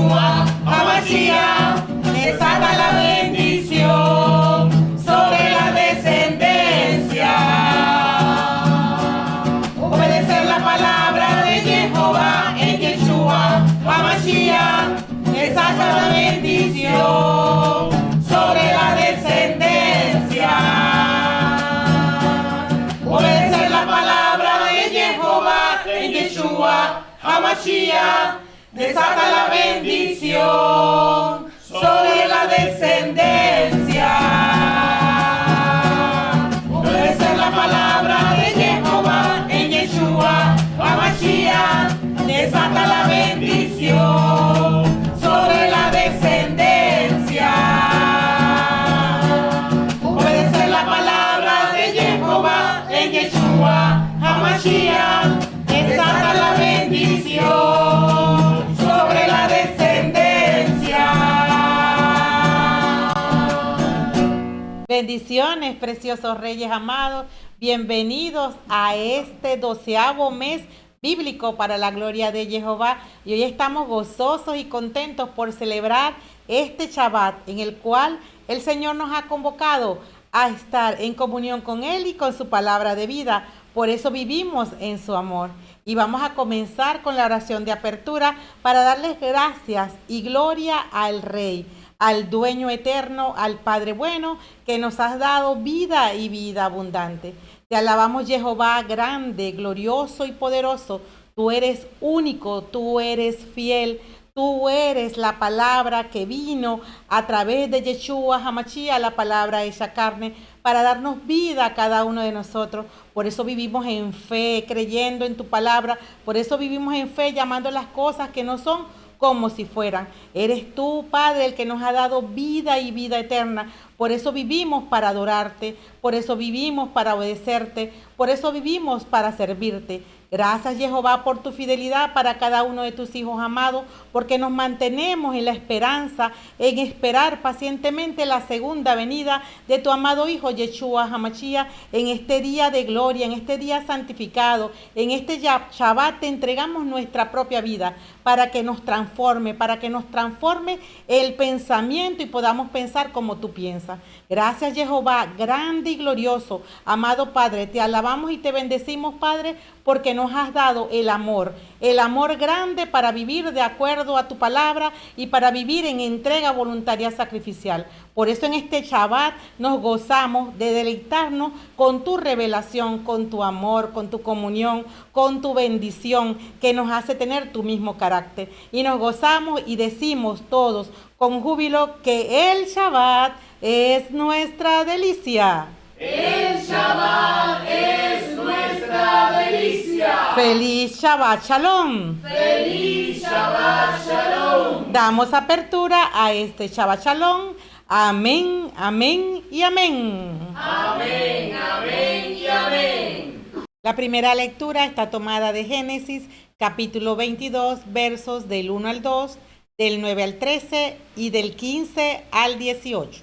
Yeshua HaMashiach, desata la bendición sobre la descendencia. Obedecer la palabra de Jehová en Yeshua HaMashiach, desata la bendición sobre la descendencia. Obedecer la palabra de Jehová en Yeshua HaMashiach, desata la bendición sobre la descendencia. Obedecer la palabra de Jehová en Yeshua HaMashiach, desata la bendición sobre la descendencia. Obedecer la palabra de Jehová en Yeshua HaMashiach, desata la bendición sobre la descendencia. Bendiciones, preciosos reyes amados. Bienvenidos a este 12º mes bíblico para la gloria de Jehová. Y hoy estamos gozosos y contentos por celebrar este Shabbat en el cual el Señor nos ha convocado a estar en comunión con Él y con su palabra de vida. Por eso vivimos en su amor. Y vamos a comenzar con la oración de apertura para darles gracias y gloria al Rey, al Dueño eterno, al Padre bueno, que nos has dado vida y vida abundante. Te alabamos, Jehová, grande, glorioso y poderoso. Tú eres único, tú eres fiel. Tú eres la palabra que vino a través de Yeshua HaMashiach, la palabra hecha carne, para darnos vida a cada uno de nosotros. Por eso vivimos en fe, creyendo en tu palabra. Por eso vivimos en fe, llamando las cosas que no son como si fueran. Eres tú, Padre, el que nos ha dado vida y vida eterna. Por eso vivimos para adorarte. Por eso vivimos para obedecerte. Por eso vivimos para servirte. Gracias, Jehová, por tu fidelidad para cada uno de tus hijos amados, porque nos mantenemos en la esperanza, en esperar pacientemente la segunda venida de tu amado Hijo, Yeshua HaMashiach, en este día de gloria, en este día santificado, en este Shabbat te entregamos nuestra propia vida para que nos transforme el pensamiento y podamos pensar como tú piensas. Gracias, Jehová, grande y glorioso, amado Padre, te alabamos y te bendecimos, Padre, porque nos has dado el amor grande para vivir de acuerdo a tu palabra y para vivir en entrega voluntaria sacrificial. Por eso en este Shabbat nos gozamos de deleitarnos con tu revelación, con tu amor, con tu comunión, con tu bendición que nos hace tener tu mismo carácter. Y nos gozamos y decimos todos con júbilo que el Shabbat es nuestra delicia. El Shabbat es nuestra delicia. ¡Feliz Shabbat Shalom! ¡Feliz Shabbat Shalom! Damos apertura a este Shabbat Shalom. Amén, amén y amén. Amén, amén y amén. La primera lectura está tomada de Génesis, capítulo 22, versos del 1 al 2, del 9 al 13 y del 15 al 18.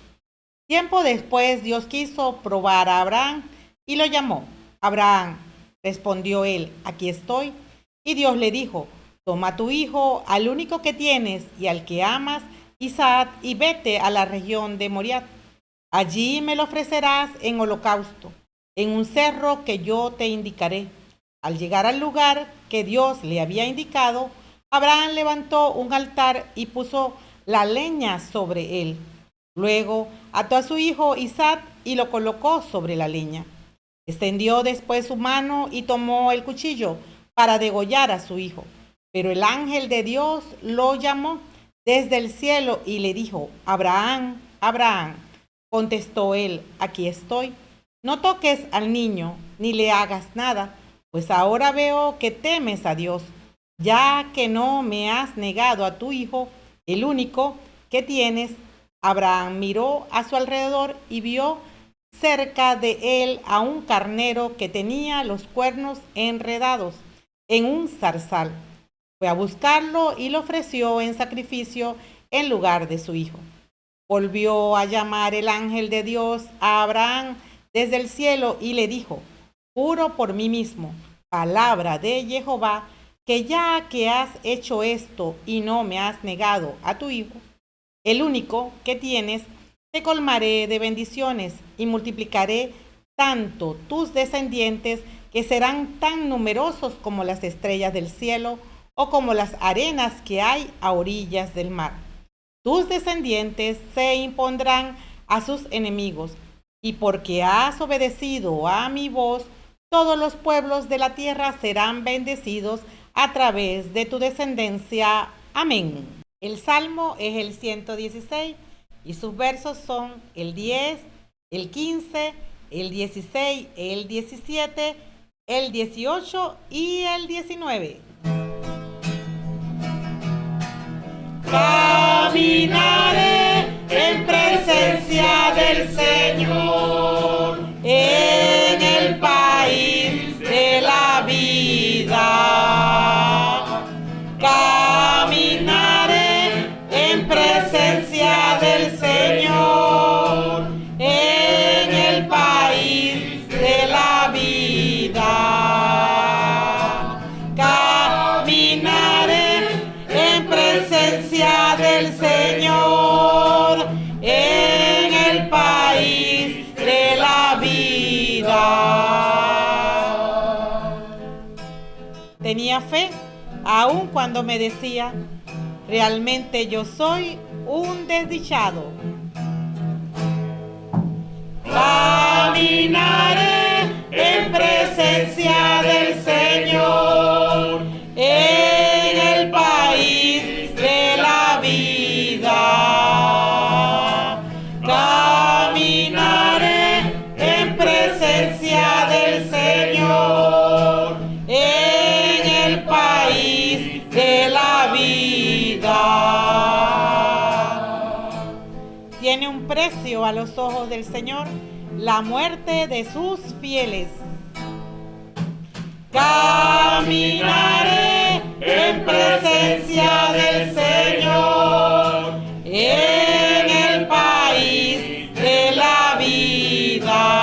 Tiempo después, Dios quiso probar a Abraham y lo llamó. Abraham, respondió él, aquí estoy. Y Dios le dijo, toma a tu hijo, al único que tienes y al que amas, Isaac, y vete a la región de Moriah. Allí me lo ofrecerás en holocausto, en un cerro que yo te indicaré. Al llegar al lugar que Dios le había indicado, Abraham levantó un altar y puso la leña sobre él. Luego ató a su hijo Isaac y lo colocó sobre la leña. Extendió después su mano y tomó el cuchillo para degollar a su hijo. Pero el ángel de Dios lo llamó desde el cielo y le dijo, Abraham, Abraham. Contestó él, aquí estoy. No toques al niño ni le hagas nada, pues ahora veo que temes a Dios, ya que no me has negado a tu hijo, el único que tienes. Abraham miró a su alrededor y vio cerca de él a un carnero que tenía los cuernos enredados en un zarzal. Fue a buscarlo y lo ofreció en sacrificio en lugar de su hijo. Volvió a llamar el ángel de Dios a Abraham desde el cielo y le dijo, juro por mí mismo, palabra de Jehová, que ya que has hecho esto y no me has negado a tu hijo, el único que tienes, te colmaré de bendiciones y multiplicaré tanto tus descendientes que serán tan numerosos como las estrellas del cielo o como las arenas que hay a orillas del mar. Tus descendientes se impondrán a sus enemigos, y porque has obedecido a mi voz, todos los pueblos de la tierra serán bendecidos a través de tu descendencia. Amén. El salmo es el 116 y sus versos son el 10, el 15, el 16, el 17, el 18 y el 19. Caminaré en presencia del Señor En el país de la vida. Caminaré en presencia del Señor. En el país de la vida. Caminaré en presencia del Señor. En el país de la vida. Tenía fe, aun cuando me decía, realmente yo soy un desdichado. Caminaré en presencia del Señor, en el país de la vida. Caminaré en presencia del Señor, en el país de la vida. Tiene un precio a los ojos del Señor la muerte de sus fieles. Caminaré en presencia del Señor, en el país de la vida.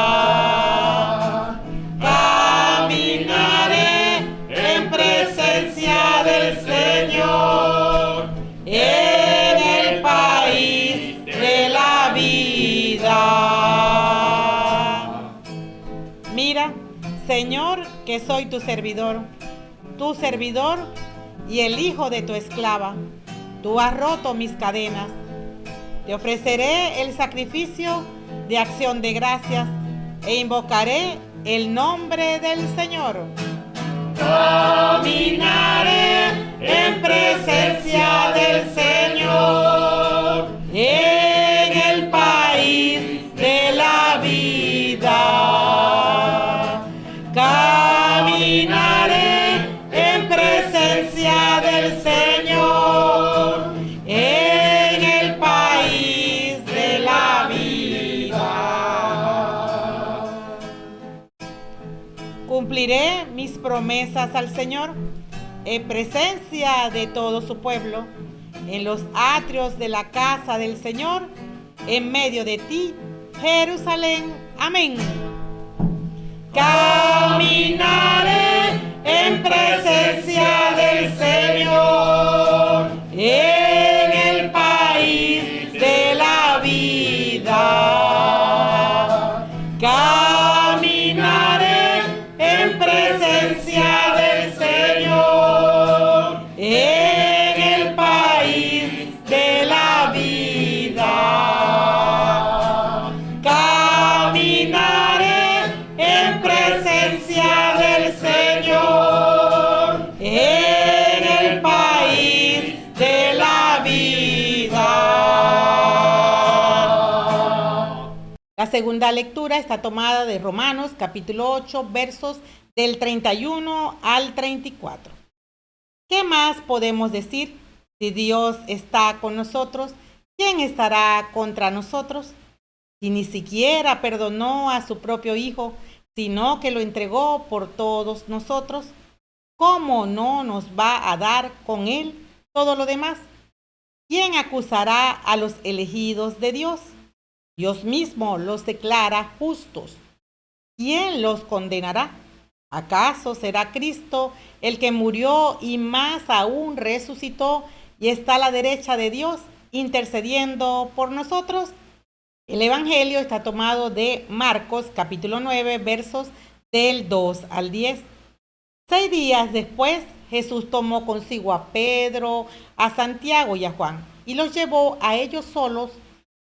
Caminaré en presencia del Señor, en el país de la vida. Mira, Señor, que soy tu servidor y el hijo de tu esclava. Tú has roto mis cadenas. Te ofreceré el sacrificio de acción de gracias e invocaré el nombre del Señor. Caminaré en presencia del Señor, en el país de la vida. Caminaré en presencia del Señor, en el país de la vida. Cumpliré mis promesas al Señor en presencia de todo su pueblo, en los atrios de la casa del Señor, en medio de ti, Jerusalén. Amén. Caminaré en presencia del Señor, en el país de la vida. Caminaré en presencia del Señor, en el país de la vida. Caminaré en presencia del Señor, en el país de la vida. La segunda lectura está tomada de Romanos capítulo 8, versos del 31 al 34. ¿Qué más podemos decir? Si Dios está con nosotros, ¿quién estará contra nosotros? Si ni siquiera perdonó a su propio Hijo, sino que lo entregó por todos nosotros, ¿cómo no nos va a dar con Él todo lo demás? ¿Quién acusará a los elegidos de Dios? Dios mismo los declara justos. ¿Quién los condenará? ¿Acaso será Cristo el que murió y más aún resucitó y está a la derecha de Dios intercediendo por nosotros? El Evangelio está tomado de Marcos capítulo 9 versos del 2 al 10. 6 días después, Jesús tomó consigo a Pedro, a Santiago y a Juan y los llevó a ellos solos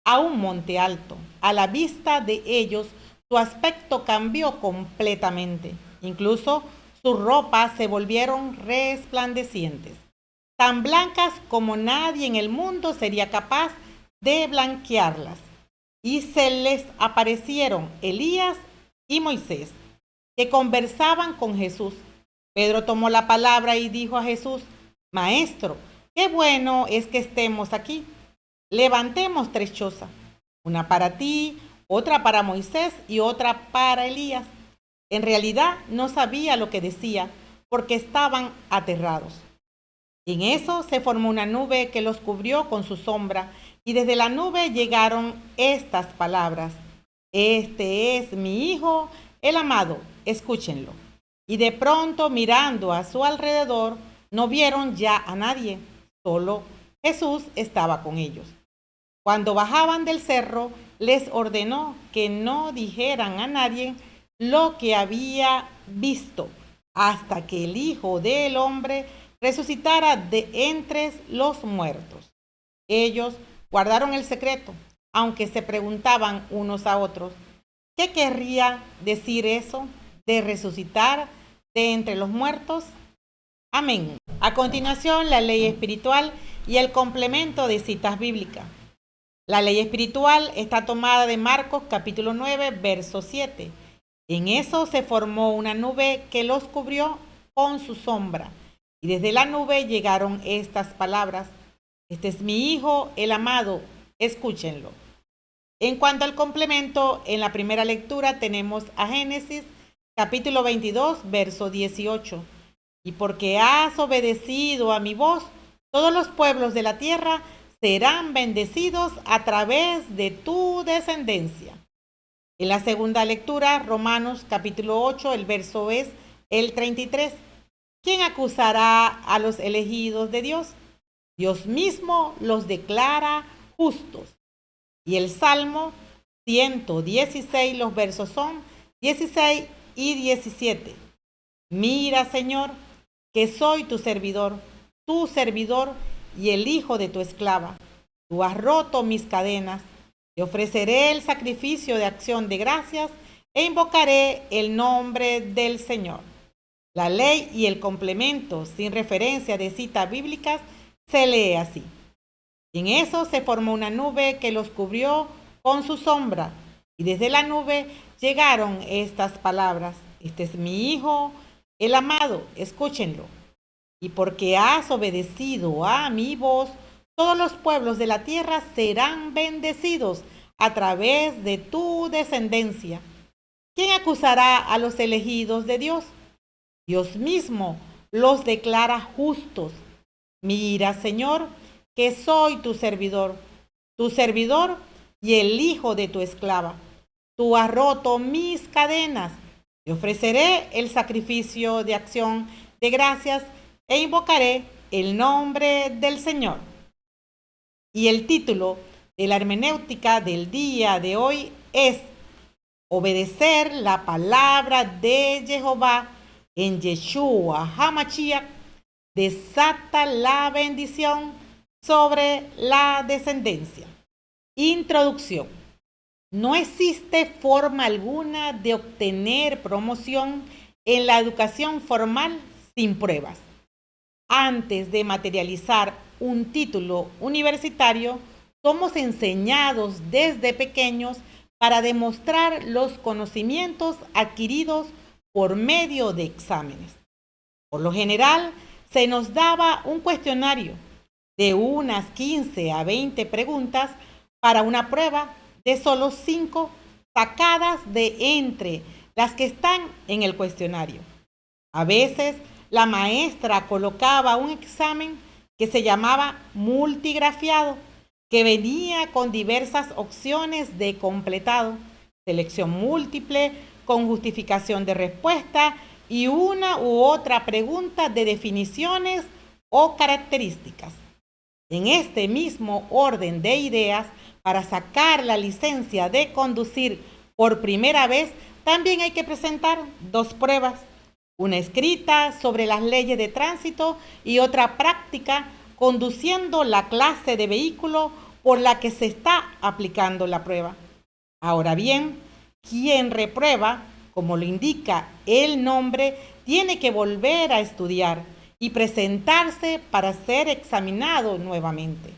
a un monte alto. A la vista de ellos, su aspecto cambió completamente. Incluso sus ropas se volvieron resplandecientes, tan blancas como nadie en el mundo sería capaz de blanquearlas. Y se les aparecieron Elías y Moisés, que conversaban con Jesús. Pedro tomó la palabra y dijo a Jesús: Maestro, qué bueno es que estemos aquí. Levantemos 3 chozas, una para ti, otra para Moisés y otra para Elías. En realidad no sabía lo que decía, porque estaban aterrados. En eso se formó una nube que los cubrió con su sombra, y desde la nube llegaron estas palabras: Este es mi Hijo, el amado, escúchenlo. Y de pronto, mirando a su alrededor, no vieron ya a nadie, solo Jesús estaba con ellos. Cuando bajaban del cerro, les ordenó que no dijeran a nadie lo que había visto, hasta que el Hijo del Hombre resucitara de entre los muertos. Ellos guardaron el secreto, aunque se preguntaban unos a otros: ¿qué querría decir eso de resucitar de entre los muertos? Amén. A continuación, la ley espiritual y el complemento de citas bíblicas. La ley espiritual está tomada de Marcos capítulo 9, verso 7. En eso se formó una nube que los cubrió con su sombra, y desde la nube llegaron estas palabras: Este es mi Hijo, el amado, escúchenlo. En cuanto al complemento, en la primera lectura tenemos a Génesis capítulo 22, verso 18. Y porque has obedecido a mi voz, todos los pueblos de la tierra serán bendecidos a través de tu descendencia. En la segunda lectura, Romanos capítulo 8, el verso es el 33. ¿Quién acusará a los elegidos de Dios? Dios mismo los declara justos. Y el Salmo 116, los versos son 16 y 17. Mira, Señor, que soy tu servidor y el hijo de tu esclava. Tú has roto mis cadenas. Te ofreceré el sacrificio de acción de gracias e invocaré el nombre del Señor. La ley y el complemento, sin referencia de citas bíblicas, se lee así: En eso se formó una nube que los cubrió con su sombra, y desde la nube llegaron estas palabras: Este es mi Hijo, el amado, escúchenlo. Y porque has obedecido a mi voz, todos los pueblos de la tierra serán bendecidos a través de tu descendencia. ¿Quién acusará a los elegidos de Dios? Dios mismo los declara justos. Mira, Señor, que soy tu servidor y el hijo de tu esclava. Tú has roto mis cadenas. Te ofreceré el sacrificio de acción de gracias e invocaré el nombre del Señor. Y el título de la hermenéutica del día de hoy es: Obedecer la palabra de Jehová en Yeshua HaMashiach desata la bendición sobre la descendencia. Introducción. No existe forma alguna de obtener promoción en la educación formal sin pruebas. Antes de materializar un título universitario, somos enseñados desde pequeños para demostrar los conocimientos adquiridos por medio de exámenes. Por lo general, se nos daba un cuestionario de unas 15 a 20 preguntas para una prueba de solo 5 sacadas de entre las que están en el cuestionario. A veces, la maestra colocaba un examen que se llamaba multigrafiado, que venía con diversas opciones de completado, selección múltiple, con justificación de respuesta y una u otra pregunta de definiciones o características. En este mismo orden de ideas, para sacar la licencia de conducir por primera vez, también hay que presentar 2 pruebas, una escrita sobre las leyes de tránsito y otra práctica conduciendo la clase de vehículo por la que se está aplicando la prueba. Ahora bien, quien reprueba, como lo indica el nombre, tiene que volver a estudiar y presentarse para ser examinado nuevamente.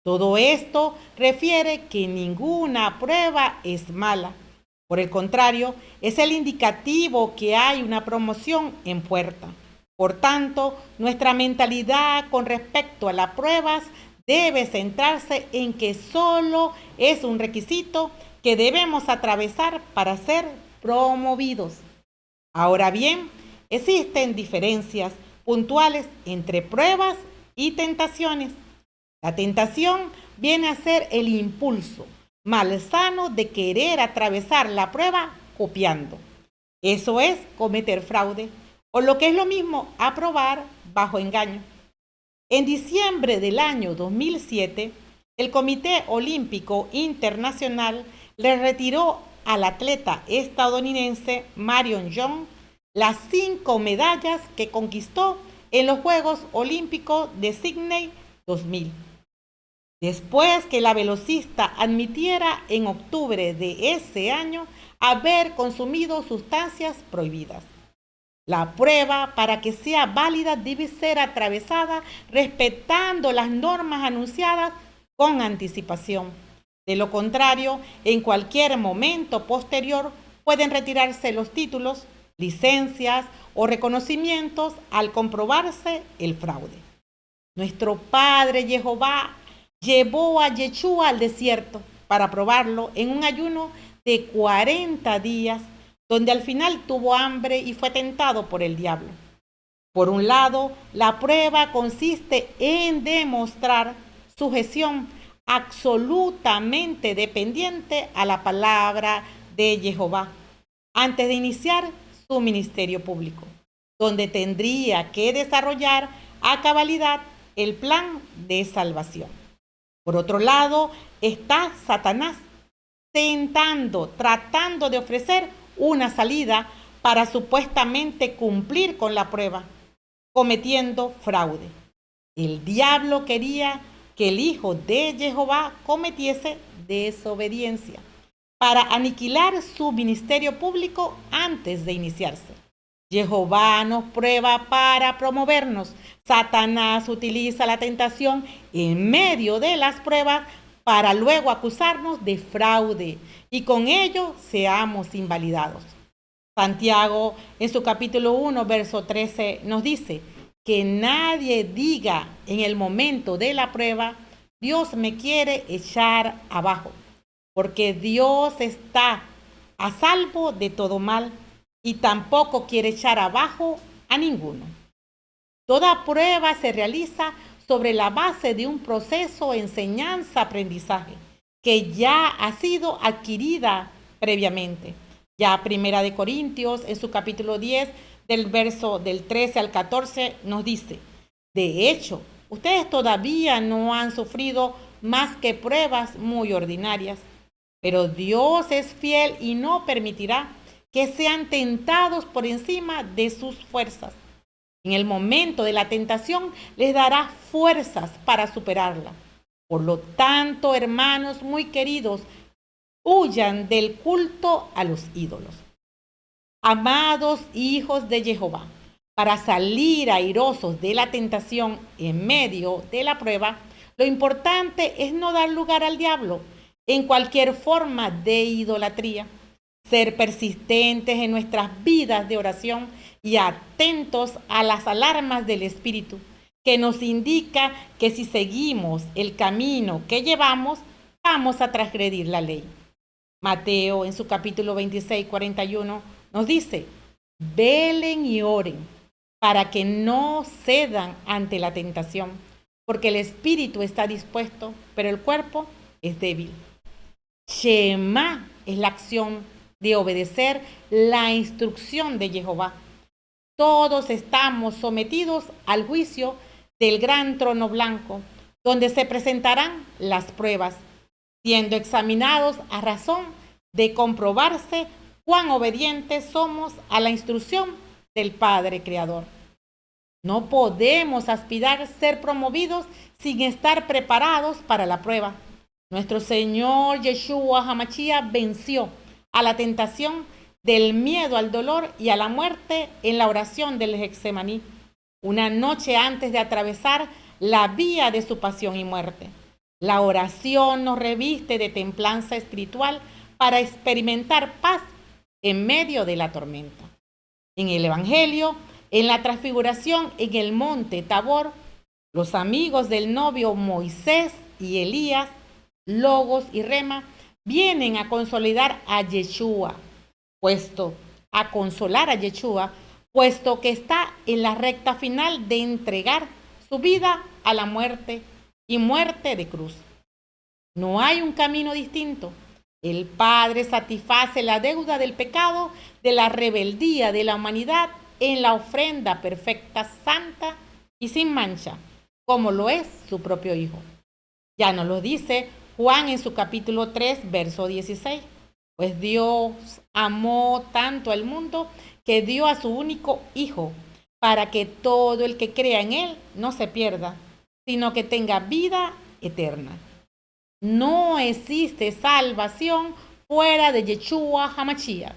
Todo esto refiere que ninguna prueba es mala. Por el contrario, es el indicativo que hay una promoción en puerta. Por tanto, nuestra mentalidad con respecto a las pruebas debe centrarse en que solo es un requisito que debemos atravesar para ser promovidos. Ahora bien, existen diferencias puntuales entre pruebas y tentaciones. La tentación viene a ser el impulso malsano de querer atravesar la prueba copiando. Eso es cometer fraude, o lo que es lo mismo, aprobar bajo engaño. En diciembre del año 2007, el Comité Olímpico Internacional le retiró al atleta estadounidense Marion Jones las 5 medallas que conquistó en los Juegos Olímpicos de Sydney 2000. Después que la velocista admitiera en octubre de ese año haber consumido sustancias prohibidas. La prueba, para que sea válida, debe ser atravesada respetando las normas anunciadas con anticipación. De lo contrario, en cualquier momento posterior pueden retirarse los títulos, licencias o reconocimientos al comprobarse el fraude. Nuestro Padre Jehová llevó a Yeshua al desierto para probarlo en un ayuno de 40 días, donde al final tuvo hambre y fue tentado por el diablo. Por un lado, la prueba consiste en demostrar sujeción absolutamente dependiente a la palabra de Jehová antes de iniciar su ministerio público, donde tendría que desarrollar a cabalidad el plan de salvación. Por otro lado, está Satanás tratando de ofrecer una salida para supuestamente cumplir con la prueba, cometiendo fraude. El diablo quería que el Hijo de Jehová cometiese desobediencia para aniquilar su ministerio público antes de iniciarse. Jehová nos prueba para promovernos. Satanás utiliza la tentación en medio de las pruebas para luego acusarnos de fraude y con ello seamos invalidados. Santiago, en su capítulo 1, verso 13, nos dice que nadie diga en el momento de la prueba, Dios me quiere echar abajo, porque Dios está a salvo de todo mal y tampoco quiere echar abajo a ninguno. Toda prueba se realiza sobre la base de un proceso de enseñanza-aprendizaje que ya ha sido adquirida previamente. Ya Primera de Corintios, en su capítulo 10, del verso del 13 al 14, nos dice, de hecho, ustedes todavía no han sufrido más que pruebas muy ordinarias, pero Dios es fiel y no permitirá que sean tentados por encima de sus fuerzas. En el momento de la tentación les dará fuerzas para superarla. Por lo tanto, hermanos muy queridos, huyan del culto a los ídolos. Amados hijos de Jehová, para salir airosos de la tentación en medio de la prueba, lo importante es no dar lugar al diablo en cualquier forma de idolatría. Ser persistentes en nuestras vidas de oración y atentos a las alarmas del Espíritu, que nos indica que si seguimos el camino que llevamos, vamos a transgredir la ley. Mateo, en su capítulo 26, 41, nos dice, velen y oren para que no cedan ante la tentación, porque el espíritu está dispuesto, pero el cuerpo es débil. Shema es la acción de obedecer la instrucción de Jehová todos estamos sometidos al juicio del gran trono blanco, donde se presentarán las pruebas, siendo examinados a razón de comprobarse cuán obedientes somos a la instrucción del Padre Creador. No podemos aspirar a ser promovidos sin estar preparados para la prueba. Nuestro Señor Yeshua HaMashiach venció a la tentación del miedo al dolor y a la muerte en la oración del Getsemaní, una noche antes de atravesar la vía de su pasión y muerte. La oración nos reviste de templanza espiritual para experimentar paz en medio de la tormenta. En el Evangelio, en la transfiguración en el monte Tabor, los amigos del novio Moisés y Elías, Logos y Rema, vienen a consolidar a Yeshua, puesto que está en la recta final de entregar su vida a la muerte y muerte de cruz. No hay un camino distinto. El Padre satisface la deuda del pecado, de la rebeldía de la humanidad en la ofrenda perfecta, santa y sin mancha, como lo es su propio Hijo. Ya nos lo dice Juan en su capítulo 3, verso 16. Pues Dios amó tanto al mundo que dio a su único Hijo, para que todo el que crea en Él no se pierda, sino que tenga vida eterna. No existe salvación fuera de Yeshua HaMashiach.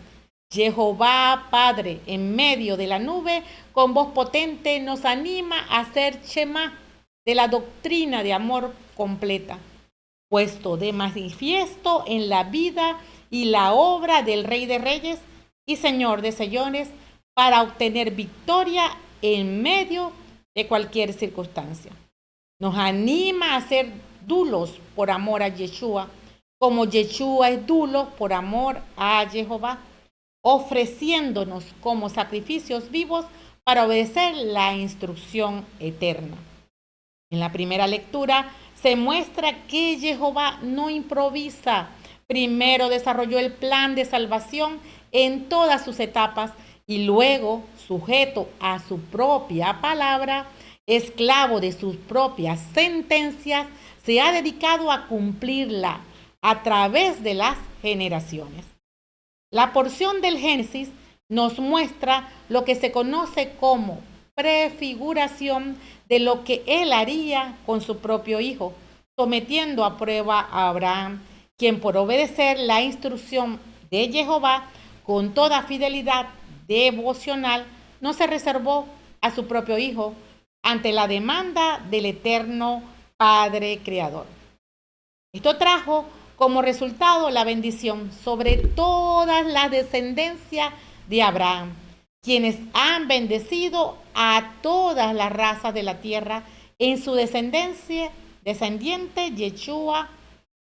Jehová Padre, en medio de la nube, con voz potente, nos anima a hacer Shema de la doctrina de amor completa, puesto de manifiesto en la vida y la obra del Rey de Reyes y Señor de Señores, para obtener victoria en medio de cualquier circunstancia. Nos anima a ser dulos por amor a Yeshua, como Yeshua es dulo por amor a Jehová, ofreciéndonos como sacrificios vivos para obedecer la instrucción eterna. En la primera lectura se muestra que Jehová no improvisa. Primero desarrolló el plan de salvación en todas sus etapas y luego, sujeto a su propia palabra, esclavo de sus propias sentencias, se ha dedicado a cumplirla a través de las generaciones. La porción del Génesis nos muestra lo que se conoce como prefiguración de lo que él haría con su propio hijo, sometiendo a prueba a Abraham, quien por obedecer la instrucción de Jehová con toda fidelidad devocional no se reservó a su propio hijo ante la demanda del eterno Padre Creador. Esto trajo como resultado la bendición sobre toda la descendencia de Abraham, quienes han bendecido a todas las razas de la tierra en su descendiente Yeshua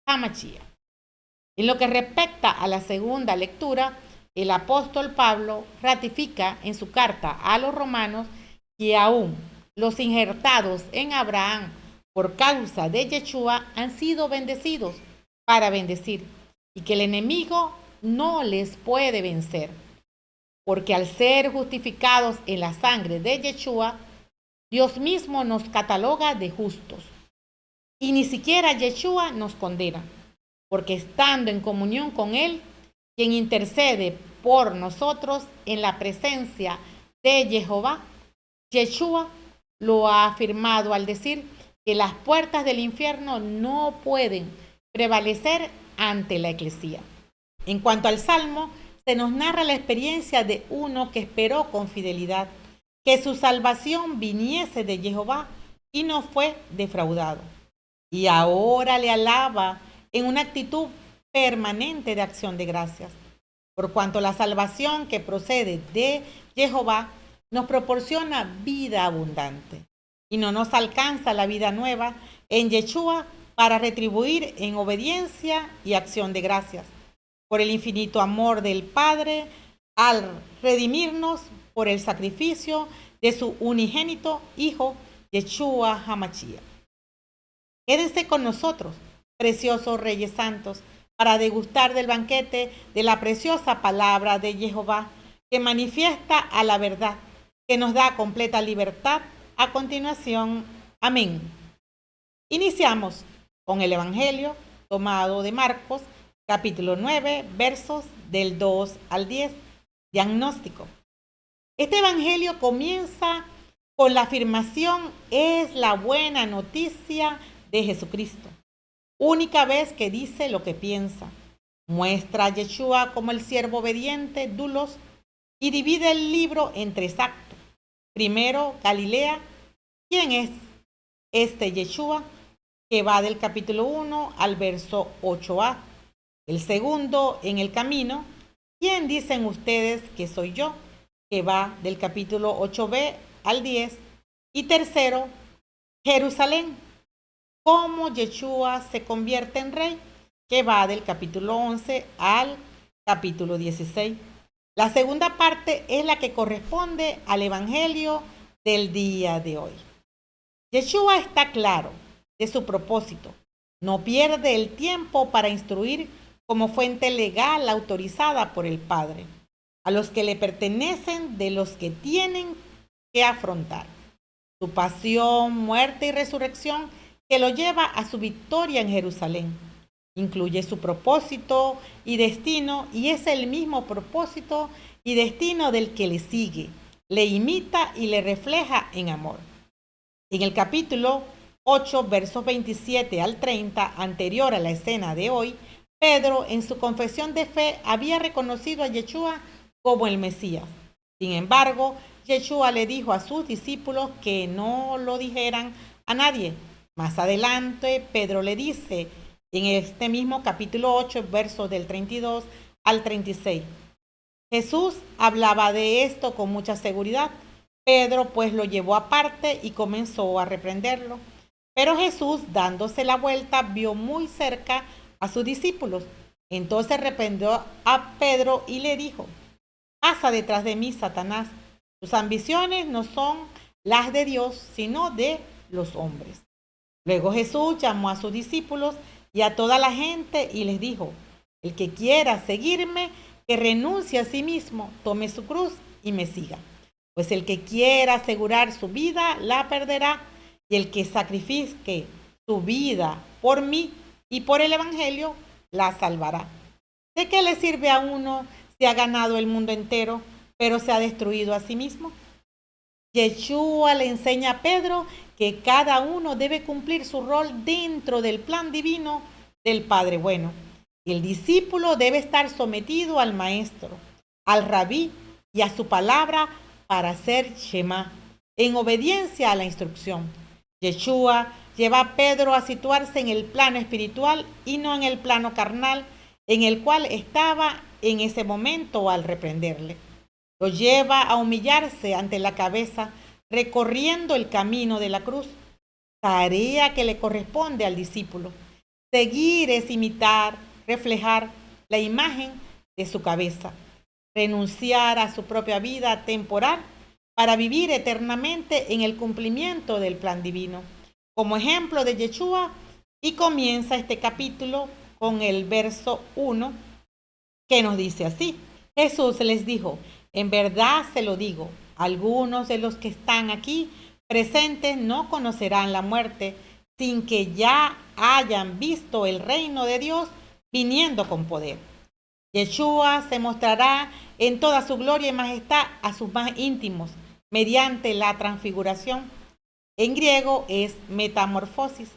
HaMashiach. En lo que respecta a la segunda lectura, el apóstol Pablo ratifica en su carta a los romanos que aún los injertados en Abraham por causa de Yeshua han sido bendecidos para bendecir, y que el enemigo no les puede vencer, porque al ser justificados en la sangre de Yeshua, Dios mismo nos cataloga de justos, y ni siquiera Yeshua nos condena, porque estando en comunión con Él, quien intercede por nosotros en la presencia de Jehová, Yeshua lo ha afirmado al decir que las puertas del infierno no pueden prevalecer ante la Eclesía. En cuanto al Salmo, se nos narra la experiencia de uno que esperó con fidelidad que su salvación viniese de Jehová y no fue defraudado. Y ahora le alaba en una actitud permanente de acción de gracias, por cuanto la salvación que procede de Jehová nos proporciona vida abundante y no nos alcanza la vida nueva en Yeshua para retribuir en obediencia y acción de gracias por el infinito amor del Padre al redimirnos por el sacrificio de su unigénito Hijo Yeshua HaMashiach. Quédense con nosotros, preciosos Reyes Santos, para degustar del banquete de la preciosa palabra de Jehová que manifiesta a la verdad que nos da completa libertad. A continuación, amén. Iniciamos con el Evangelio tomado de Marcos, capítulo 9, versos del 2 al 10. Diagnóstico. Este Evangelio comienza con la afirmación: es la buena noticia de Jesucristo. Única vez que dice lo que piensa. Muestra a Yeshua como el siervo obediente, dulos, y divide el libro en tres actos. Primero, Galilea. ¿Quién es este Yeshua? Que va del capítulo 1 al verso 8a. El segundo, en el camino. ¿Quién dicen ustedes que soy yo? Que va del capítulo 8b al 10. Y tercero, Jerusalén. ¿Cómo Yeshua se convierte en rey? Que va del capítulo 11 al capítulo 16. La segunda parte es la que corresponde al Evangelio del día de hoy. Yeshua está claro de su propósito. No pierde el tiempo para instruir como fuente legal autorizada por el Padre a los que le pertenecen, de los que tienen que afrontar su pasión, muerte y resurrección, que lo lleva a su victoria en Jerusalén. Incluye su propósito y destino, y es el mismo propósito y destino del que le sigue, le imita y le refleja en amor. En el capítulo 8, versos 27 al 30, anterior a la escena de hoy, Pedro, en su confesión de fe, había reconocido a Yeshua como el Mesías. Sin embargo, Yeshua le dijo a sus discípulos que no lo dijeran a nadie. Más adelante, Pedro le dice, en este mismo capítulo 8, versos del 32 al 36. Jesús hablaba de esto con mucha seguridad. Pedro pues lo llevó aparte y comenzó a reprenderlo. Pero Jesús, dándose la vuelta, vio muy cerca a sus discípulos. Entonces reprendió a Pedro y le dijo: pasa detrás de mí, Satanás. Tus ambiciones no son las de Dios, sino de los hombres. Luego Jesús llamó a sus discípulos y a toda la gente y les dijo: el que quiera seguirme, que renuncie a sí mismo, tome su cruz y me siga. Pues el que quiera asegurar su vida, la perderá, y el que sacrifique su vida por mí y por el Evangelio, la salvará. ¿De qué le sirve a uno si ha ganado el mundo entero, pero se ha destruido a sí mismo? Yeshua le enseña a Pedro que cada uno debe cumplir su rol dentro del plan divino del Padre bueno. El discípulo debe estar sometido al maestro, al rabí y a su palabra para ser Shema, en obediencia a la instrucción. Yeshua lleva a Pedro a situarse en el plano espiritual y no en el plano carnal, en el cual estaba en ese momento al reprenderle. Lo lleva a humillarse ante la cabeza, recorriendo el camino de la cruz, tarea que le corresponde al discípulo. Seguir es imitar, reflejar la imagen de su cabeza, renunciar a su propia vida temporal para vivir eternamente en el cumplimiento del plan divino. Como ejemplo de Yeshua, y comienza este capítulo con el verso 1, que nos dice así: Jesús les dijo: en verdad se lo digo, algunos de los que están aquí presentes no conocerán la muerte sin que ya hayan visto el reino de Dios viniendo con poder. Yeshua se mostrará en toda su gloria y majestad a sus más íntimos mediante la transfiguración. En griego es metamorfosis,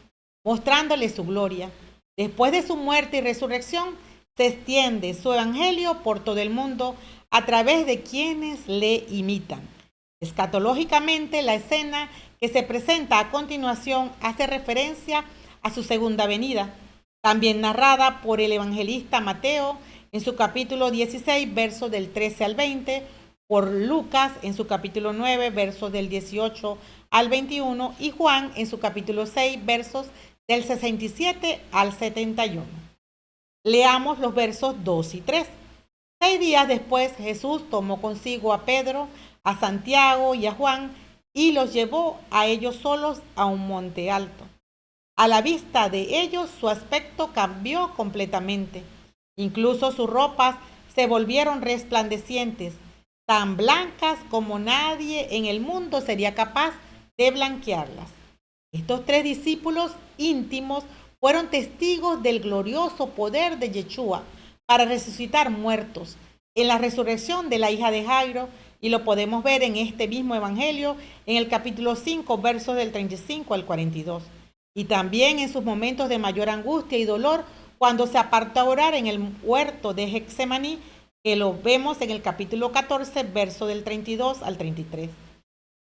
mostrándole su gloria. Después de su muerte y resurrección, se extiende su evangelio por todo el mundo a través de quienes le imitan. Escatológicamente, la escena que se presenta a continuación hace referencia a su segunda venida, también narrada por el evangelista Mateo en su capítulo 16, versos del 13 al 20, por Lucas en su capítulo 9, versos del 18 al 21, y Juan en su capítulo 6, versos del 67 al 71. Leamos los versos 2 y 3. 6 días después, Jesús tomó consigo a Pedro, a Santiago y a Juan y los llevó a ellos solos a un monte alto. A la vista de ellos, su aspecto cambió completamente. Incluso sus ropas se volvieron resplandecientes, tan blancas como nadie en el mundo sería capaz de blanquearlas. Estos 3 discípulos íntimos fueron testigos del glorioso poder de Yeshua para resucitar muertos en la resurrección de la hija de Jairo, y lo podemos ver en este mismo evangelio en el capítulo 5, versos del 35 al 42. Y también en sus momentos de mayor angustia y dolor, cuando se apartó a orar en el huerto de Getsemaní, que lo vemos en el capítulo 14, verso del 32 al 33.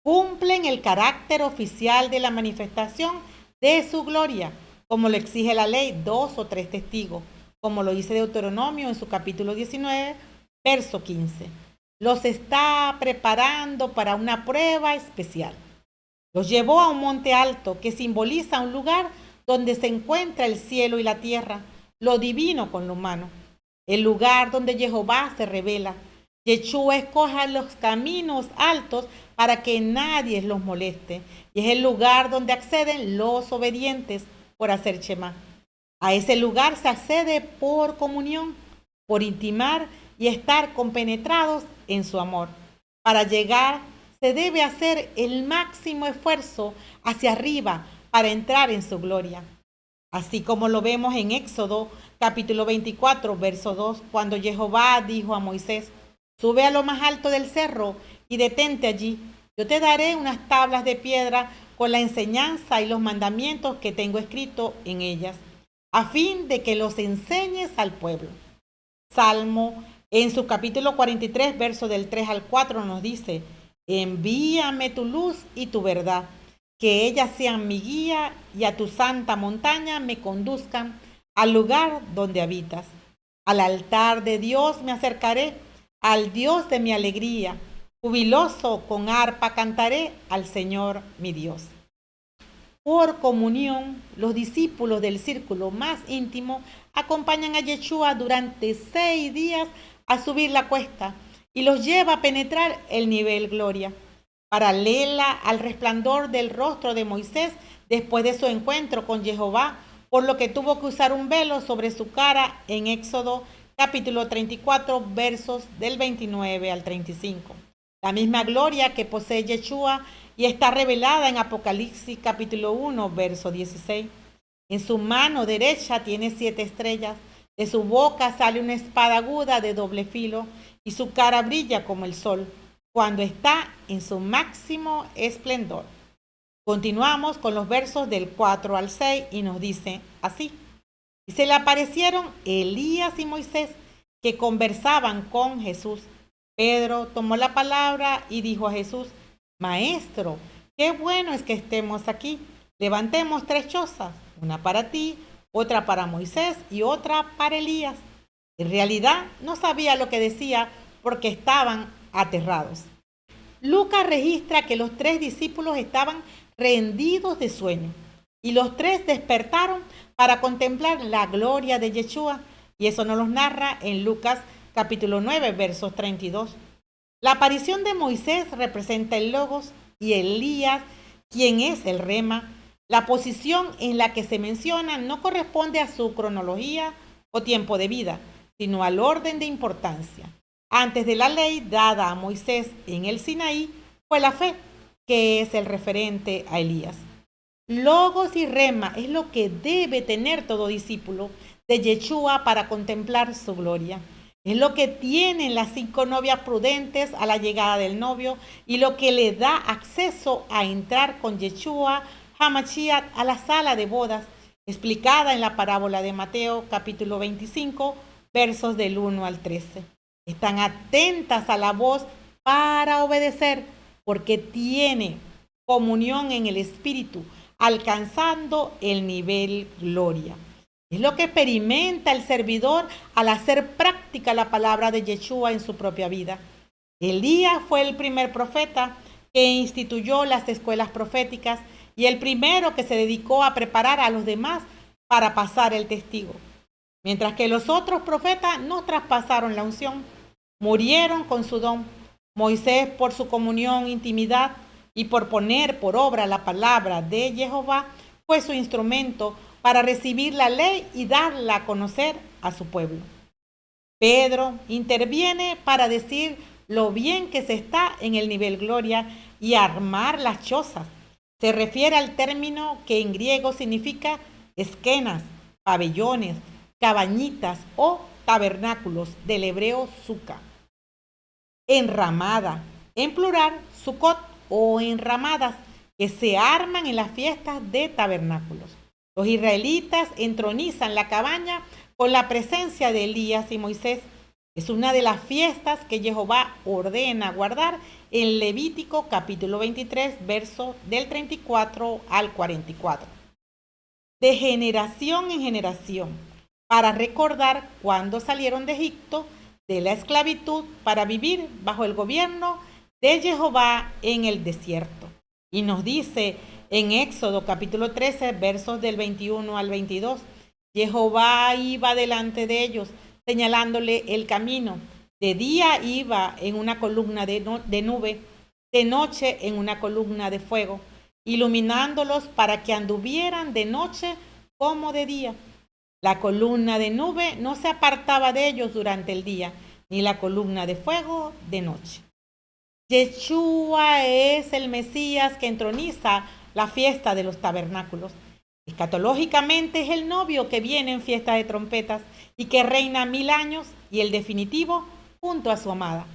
Cumplen el carácter oficial de la manifestación de su gloria, como lo exige la ley, 2 o 3 testigos, como lo dice Deuteronomio en su capítulo 19, verso 15. Los está preparando para una prueba especial. Los llevó a un monte alto que simboliza un lugar donde se encuentra el cielo y la tierra, lo divino con lo humano. El lugar donde Jehová se revela. Yeshua escoge los caminos altos para que nadie los moleste. Y es el lugar donde acceden los obedientes por hacer Shema. A ese lugar se accede por comunión, por intimar y estar compenetrados en su amor. Para llegar se debe hacer el máximo esfuerzo hacia arriba para entrar en su gloria. Así como lo vemos en Éxodo capítulo 24, verso 2, cuando Jehová dijo a Moisés: sube a lo más alto del cerro y detente allí. Yo te daré unas tablas de piedra con la enseñanza y los mandamientos que tengo escrito en ellas, a fin de que los enseñes al pueblo. Salmo en su capítulo 43, verso del 3 al 4 nos dice: envíame tu luz y tu verdad, que ellas sean mi guía y a tu santa montaña me conduzcan al lugar donde habitas. Al altar de Dios me acercaré, al Dios de mi alegría. Jubiloso con arpa cantaré al Señor mi Dios. Por comunión, los discípulos del círculo más íntimo acompañan a Yeshua durante 6 días a subir la cuesta y los lleva a penetrar el nivel gloria, paralela al resplandor del rostro de Moisés después de su encuentro con Jehová, por lo que tuvo que usar un velo sobre su cara en Éxodo capítulo 34, versos del 29 al 35. La misma gloria que posee Yeshua y está revelada en Apocalipsis capítulo 1, verso 16. En su mano derecha tiene 7 estrellas, de su boca sale una espada aguda de doble filo y su cara brilla como el sol, cuando está en su máximo esplendor. Continuamos con los versos del 4 al 6 y nos dice así: y se le aparecieron Elías y Moisés, que conversaban con Jesús. Pedro tomó la palabra y dijo a Jesús: Maestro, qué bueno es que estemos aquí. Levantemos 3 chozas, una para ti, otra para Moisés y otra para Elías. En realidad no sabía lo que decía porque estaban aterrados. Lucas registra que los 3 discípulos estaban rendidos de sueño y los 3 despertaron para contemplar la gloria de Yeshua, y eso nos los narra en Lucas capítulo 9, versos 32. La aparición de Moisés representa el Logos y Elías, quien es el Rema. La posición en la que se menciona no corresponde a su cronología o tiempo de vida, sino al orden de importancia. Antes de la ley dada a Moisés en el Sinaí fue la fe, que es el referente a Elías. Logos y Rema es lo que debe tener todo discípulo de Yeshua para contemplar su gloria. Es lo que tienen las 5 novias prudentes a la llegada del novio y lo que le da acceso a entrar con Yeshua HaMashiach a la sala de bodas, explicada en la parábola de Mateo capítulo 25, versos del 1 al 13. Están atentas a la voz para obedecer, porque tiene comunión en el Espíritu, alcanzando el nivel gloria. Es lo que experimenta el servidor al hacer práctica la palabra de Yeshua en su propia vida. Elías fue el primer profeta que instituyó las escuelas proféticas y el primero que se dedicó a preparar a los demás para pasar el testigo. Mientras que los otros profetas no traspasaron la unción, murieron con su don. Moisés, por su comunión, intimidad y por poner por obra la palabra de Jehová, fue su instrumento para recibir la ley y darla a conocer a su pueblo. Pedro interviene para decir lo bien que se está en el nivel gloria y armar las chozas. Se refiere al término que en griego significa esquenas, pabellones, cabañitas o tabernáculos, del hebreo suca. Enramada, en plural, sucot o enramadas, que se arman en las fiestas de tabernáculos. Los israelitas entronizan la cabaña con la presencia de Elías y Moisés. Es una de las fiestas que Jehová ordena guardar en Levítico capítulo 23, verso del 34 al 44. De generación en generación, para recordar cuándo salieron de Egipto, de la esclavitud, para vivir bajo el gobierno de Jehová en el desierto. Y nos dice en Éxodo capítulo 13, versos del 21 al 22, Jehová iba delante de ellos, señalándole el camino. De día iba en una columna de nube, de noche en una columna de fuego, iluminándolos para que anduvieran de noche como de día. La columna de nube no se apartaba de ellos durante el día, ni la columna de fuego de noche. Yeshua es el Mesías que entroniza la fiesta de los tabernáculos. Escatológicamente es el novio que viene en fiesta de trompetas y que reina 1000 años y el definitivo junto a su amada.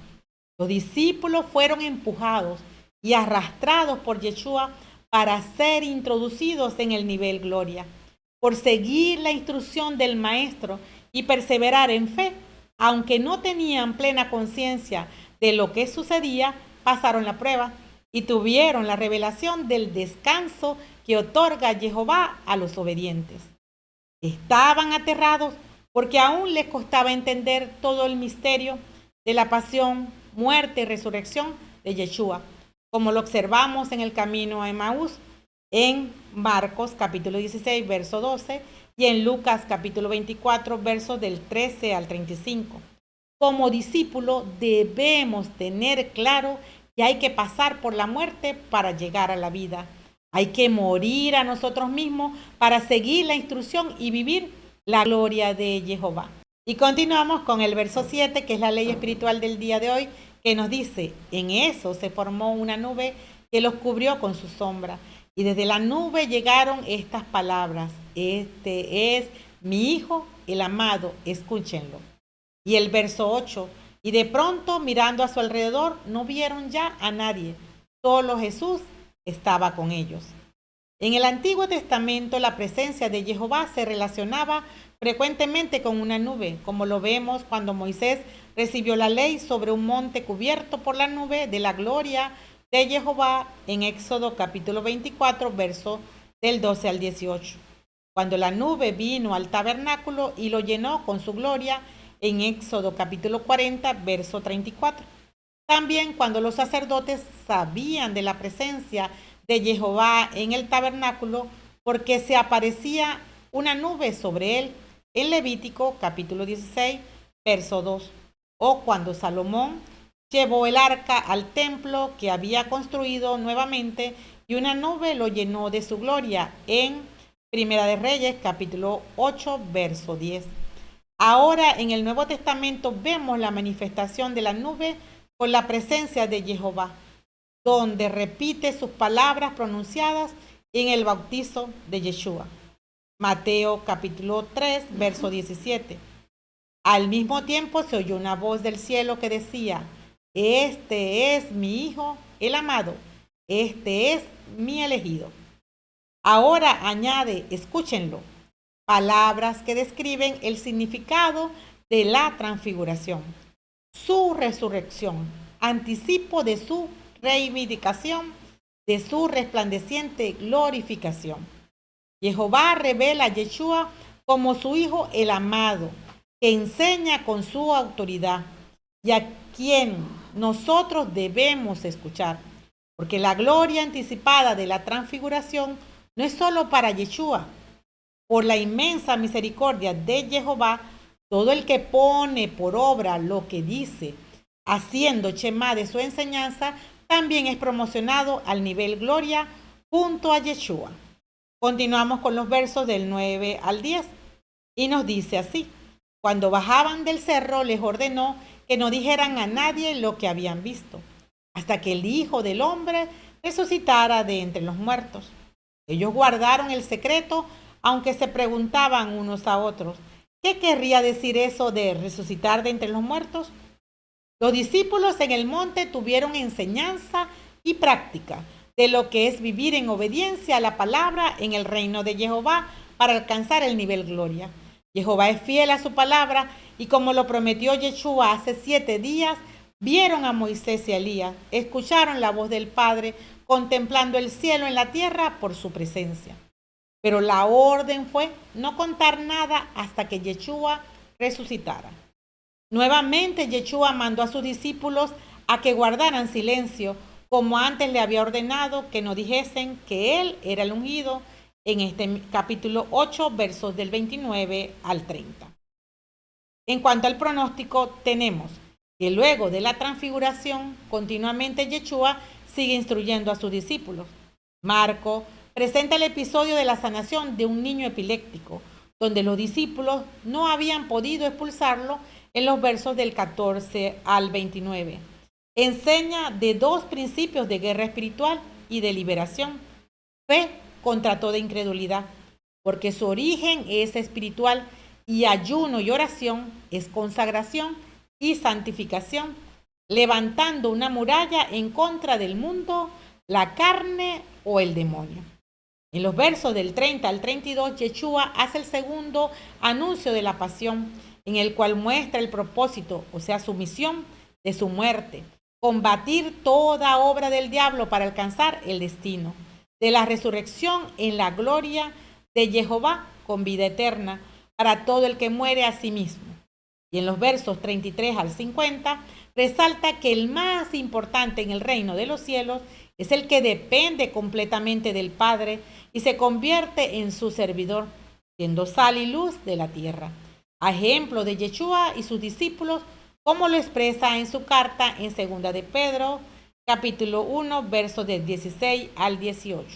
Los discípulos fueron empujados y arrastrados por Yeshua para ser introducidos en el nivel gloria, por seguir la instrucción del Maestro y perseverar en fe, aunque no tenían plena conciencia de lo que sucedía, pasaron la prueba y tuvieron la revelación del descanso que otorga Jehová a los obedientes. Estaban aterrados porque aún les costaba entender todo el misterio de la pasión, muerte y resurrección de Yeshua, como lo observamos en el camino a Emaús, en Marcos capítulo 16, verso 12, y en Lucas capítulo 24, versos del 13 al 35. Como discípulo debemos tener claro que hay que pasar por la muerte para llegar a la vida. Hay que morir a nosotros mismos para seguir la instrucción y vivir la gloria de Jehová. Y continuamos con el verso 7, que es la ley espiritual del día de hoy, que nos dice, en eso se formó una nube que los cubrió con su sombra. Y desde la nube llegaron estas palabras, este es mi Hijo, el amado, escúchenlo. Y el verso 8, y de pronto mirando a su alrededor no vieron ya a nadie, solo Jesús estaba con ellos. En el Antiguo Testamento la presencia de Jehová se relacionaba frecuentemente con una nube, como lo vemos cuando Moisés recibió la ley sobre un monte cubierto por la nube de la gloria de Jehová en Éxodo capítulo 24, verso del 12 al 18. Cuando la nube vino al tabernáculo y lo llenó con su gloria en Éxodo capítulo 40, verso 34. También cuando los sacerdotes sabían de la presencia de Jehová en el tabernáculo, porque se aparecía una nube sobre él, en Levítico capítulo 16, verso 2. O cuando Salomón llevó el arca al templo que había construido nuevamente y una nube lo llenó de su gloria, en Primera de Reyes capítulo 8, verso 10. Ahora en el Nuevo Testamento vemos la manifestación de la nube con la presencia de Jehová, donde repite sus palabras pronunciadas en el bautizo de Yeshua. Mateo capítulo 3, verso 17. Al mismo tiempo se oyó una voz del cielo que decía, este es mi Hijo, el amado, este es mi elegido. Ahora añade, escúchenlo, palabras que describen el significado de la transfiguración, su resurrección, anticipo de su reivindicación, de su resplandeciente glorificación. Jehová revela a Yeshua como su Hijo el amado, que enseña con su autoridad y a quien nosotros debemos escuchar, porque la gloria anticipada de la transfiguración no es solo para Yeshua. Por la inmensa misericordia de Jehová, todo el que pone por obra lo que dice, haciendo shema de su enseñanza, también es promocionado al nivel gloria junto a Yeshua. Continuamos con los versos del 9 al 10 y nos dice así, cuando bajaban del cerro les ordenó que no dijeran a nadie lo que habían visto, hasta que el Hijo del Hombre resucitara de entre los muertos. Ellos guardaron el secreto, aunque se preguntaban unos a otros, ¿qué querría decir eso de resucitar de entre los muertos? Los discípulos en el monte tuvieron enseñanza y práctica de lo que es vivir en obediencia a la palabra en el reino de Jehová para alcanzar el nivel gloria. Jehová es fiel a su palabra y como lo prometió Yeshua hace 7 días, vieron a Moisés y a Elías, escucharon la voz del Padre, contemplando el cielo en la tierra por su presencia. Pero la orden fue no contar nada hasta que Yeshua resucitara. Nuevamente Yeshua mandó a sus discípulos a que guardaran silencio, como antes le había ordenado que no dijesen que él era el ungido, en este capítulo 8, versos del 29 al 30. En cuanto al pronóstico, tenemos que luego de la transfiguración, continuamente Yeshua sigue instruyendo a sus discípulos. Marco presenta el episodio de la sanación de un niño epiléptico, donde los discípulos no habían podido expulsarlo en los versos del 14 al 29. Enseña de 2 principios de guerra espiritual y de liberación. Fe contra toda incredulidad, porque su origen es espiritual y ayuno y oración es consagración y santificación, levantando una muralla en contra del mundo, la carne o el demonio. En los versos del 30 al 32, Yeshua hace el segundo anuncio de la pasión, en el cual muestra el propósito, o sea, su misión de su muerte, combatir toda obra del diablo para alcanzar el destino de la resurrección en la gloria de Jehová con vida eterna para todo el que muere a sí mismo. Y en los versos 33 al 50 resalta que el más importante en el reino de los cielos es el que depende completamente del Padre y se convierte en su servidor, siendo sal y luz de la tierra. A ejemplo de Yeshua y sus discípulos, como lo expresa en su carta en 2 de Pedro, capítulo 1, versos del 16 al 18.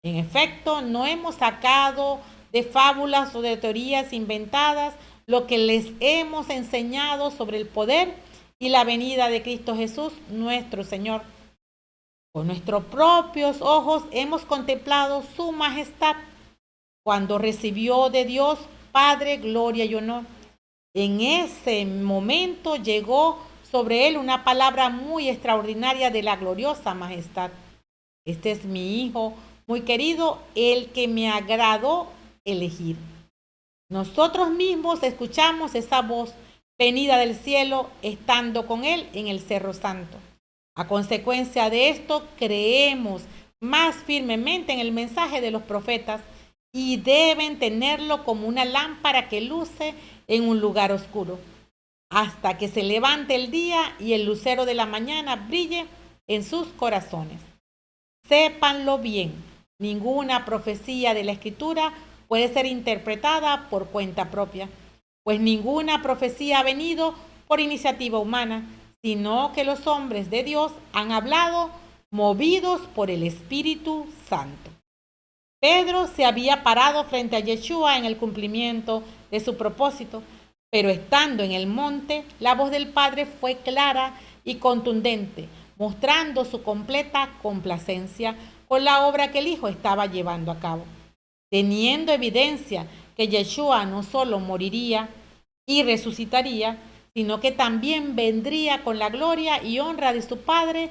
En efecto, no hemos sacado de fábulas o de teorías inventadas lo que les hemos enseñado sobre el poder y la venida de Cristo Jesús, nuestro Señor. Con nuestros propios ojos hemos contemplado su majestad cuando recibió de Dios Padre gloria y honor. En ese momento llegó sobre él una palabra muy extraordinaria de la gloriosa majestad. Este es mi Hijo muy querido, el que me agradó elegir. Nosotros mismos escuchamos esa voz venida del cielo estando con él en el Cerro Santo. A consecuencia de esto, creemos más firmemente en el mensaje de los profetas y deben tenerlo como una lámpara que luce en un lugar oscuro, hasta que se levante el día y el lucero de la mañana brille en sus corazones. Sépanlo bien, ninguna profecía de la Escritura puede ser interpretada por cuenta propia, pues ninguna profecía ha venido por iniciativa humana, sino que los hombres de Dios han hablado movidos por el Espíritu Santo. Pedro se había parado frente a Yeshua en el cumplimiento de su propósito, pero estando en el monte, la voz del Padre fue clara y contundente, mostrando su completa complacencia con la obra que el Hijo estaba llevando a cabo. Teniendo evidencia que Yeshua no solo moriría y resucitaría, sino que también vendría con la gloria y honra de su Padre,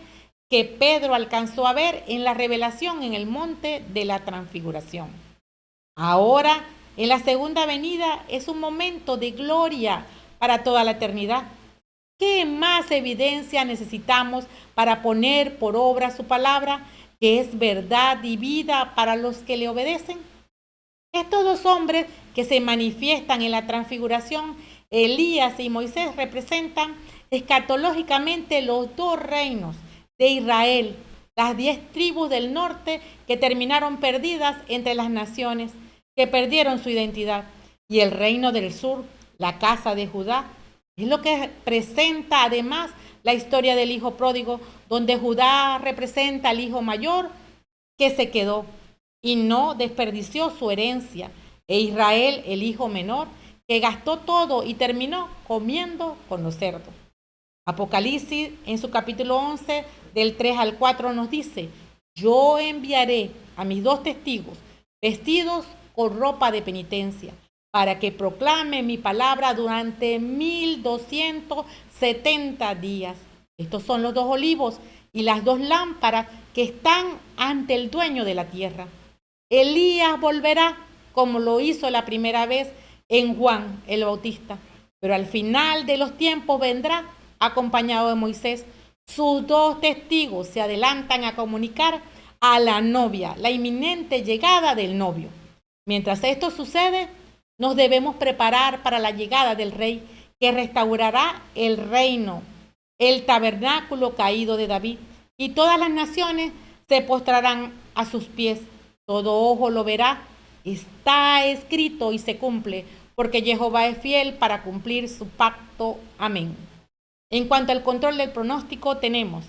que Pedro alcanzó a ver en la revelación en el monte de la transfiguración. Ahora, en la segunda venida, es un momento de gloria para toda la eternidad. ¿Qué más evidencia necesitamos para poner por obra su palabra, que es verdad y vida para los que le obedecen? Estos 2 hombres que se manifiestan en la transfiguración, Elías y Moisés, representan escatológicamente los 2 reinos de Israel, las 10 tribus del norte que terminaron perdidas entre las naciones, que perdieron su identidad, y el reino del sur, la casa de Judá. Es lo que presenta además la historia del hijo pródigo, donde Judá representa al hijo mayor que se quedó y no desperdició su herencia, e Israel, el hijo menor, que gastó todo y terminó comiendo con los cerdos. Apocalipsis en su capítulo 11, del 3 al 4 nos dice: yo enviaré a mis 2 testigos vestidos con ropa de penitencia para que proclame mi palabra durante 1270 días. Estos son los 2 olivos y las 2 lámparas que están ante el dueño de la tierra. Elías volverá como lo hizo la primera vez en Juan el Bautista, pero al final de los tiempos vendrá acompañado de Moisés. Sus 2 testigos se adelantan a comunicar a la novia la inminente llegada del novio. Mientras esto sucede, nos debemos preparar para la llegada del Rey que restaurará el reino, el tabernáculo caído de David, y todas las naciones se postrarán a sus pies. Todo ojo lo verá. Está escrito y se cumple, porque Jehová es fiel para cumplir su pacto. Amén. En cuanto al control del pronóstico, tenemos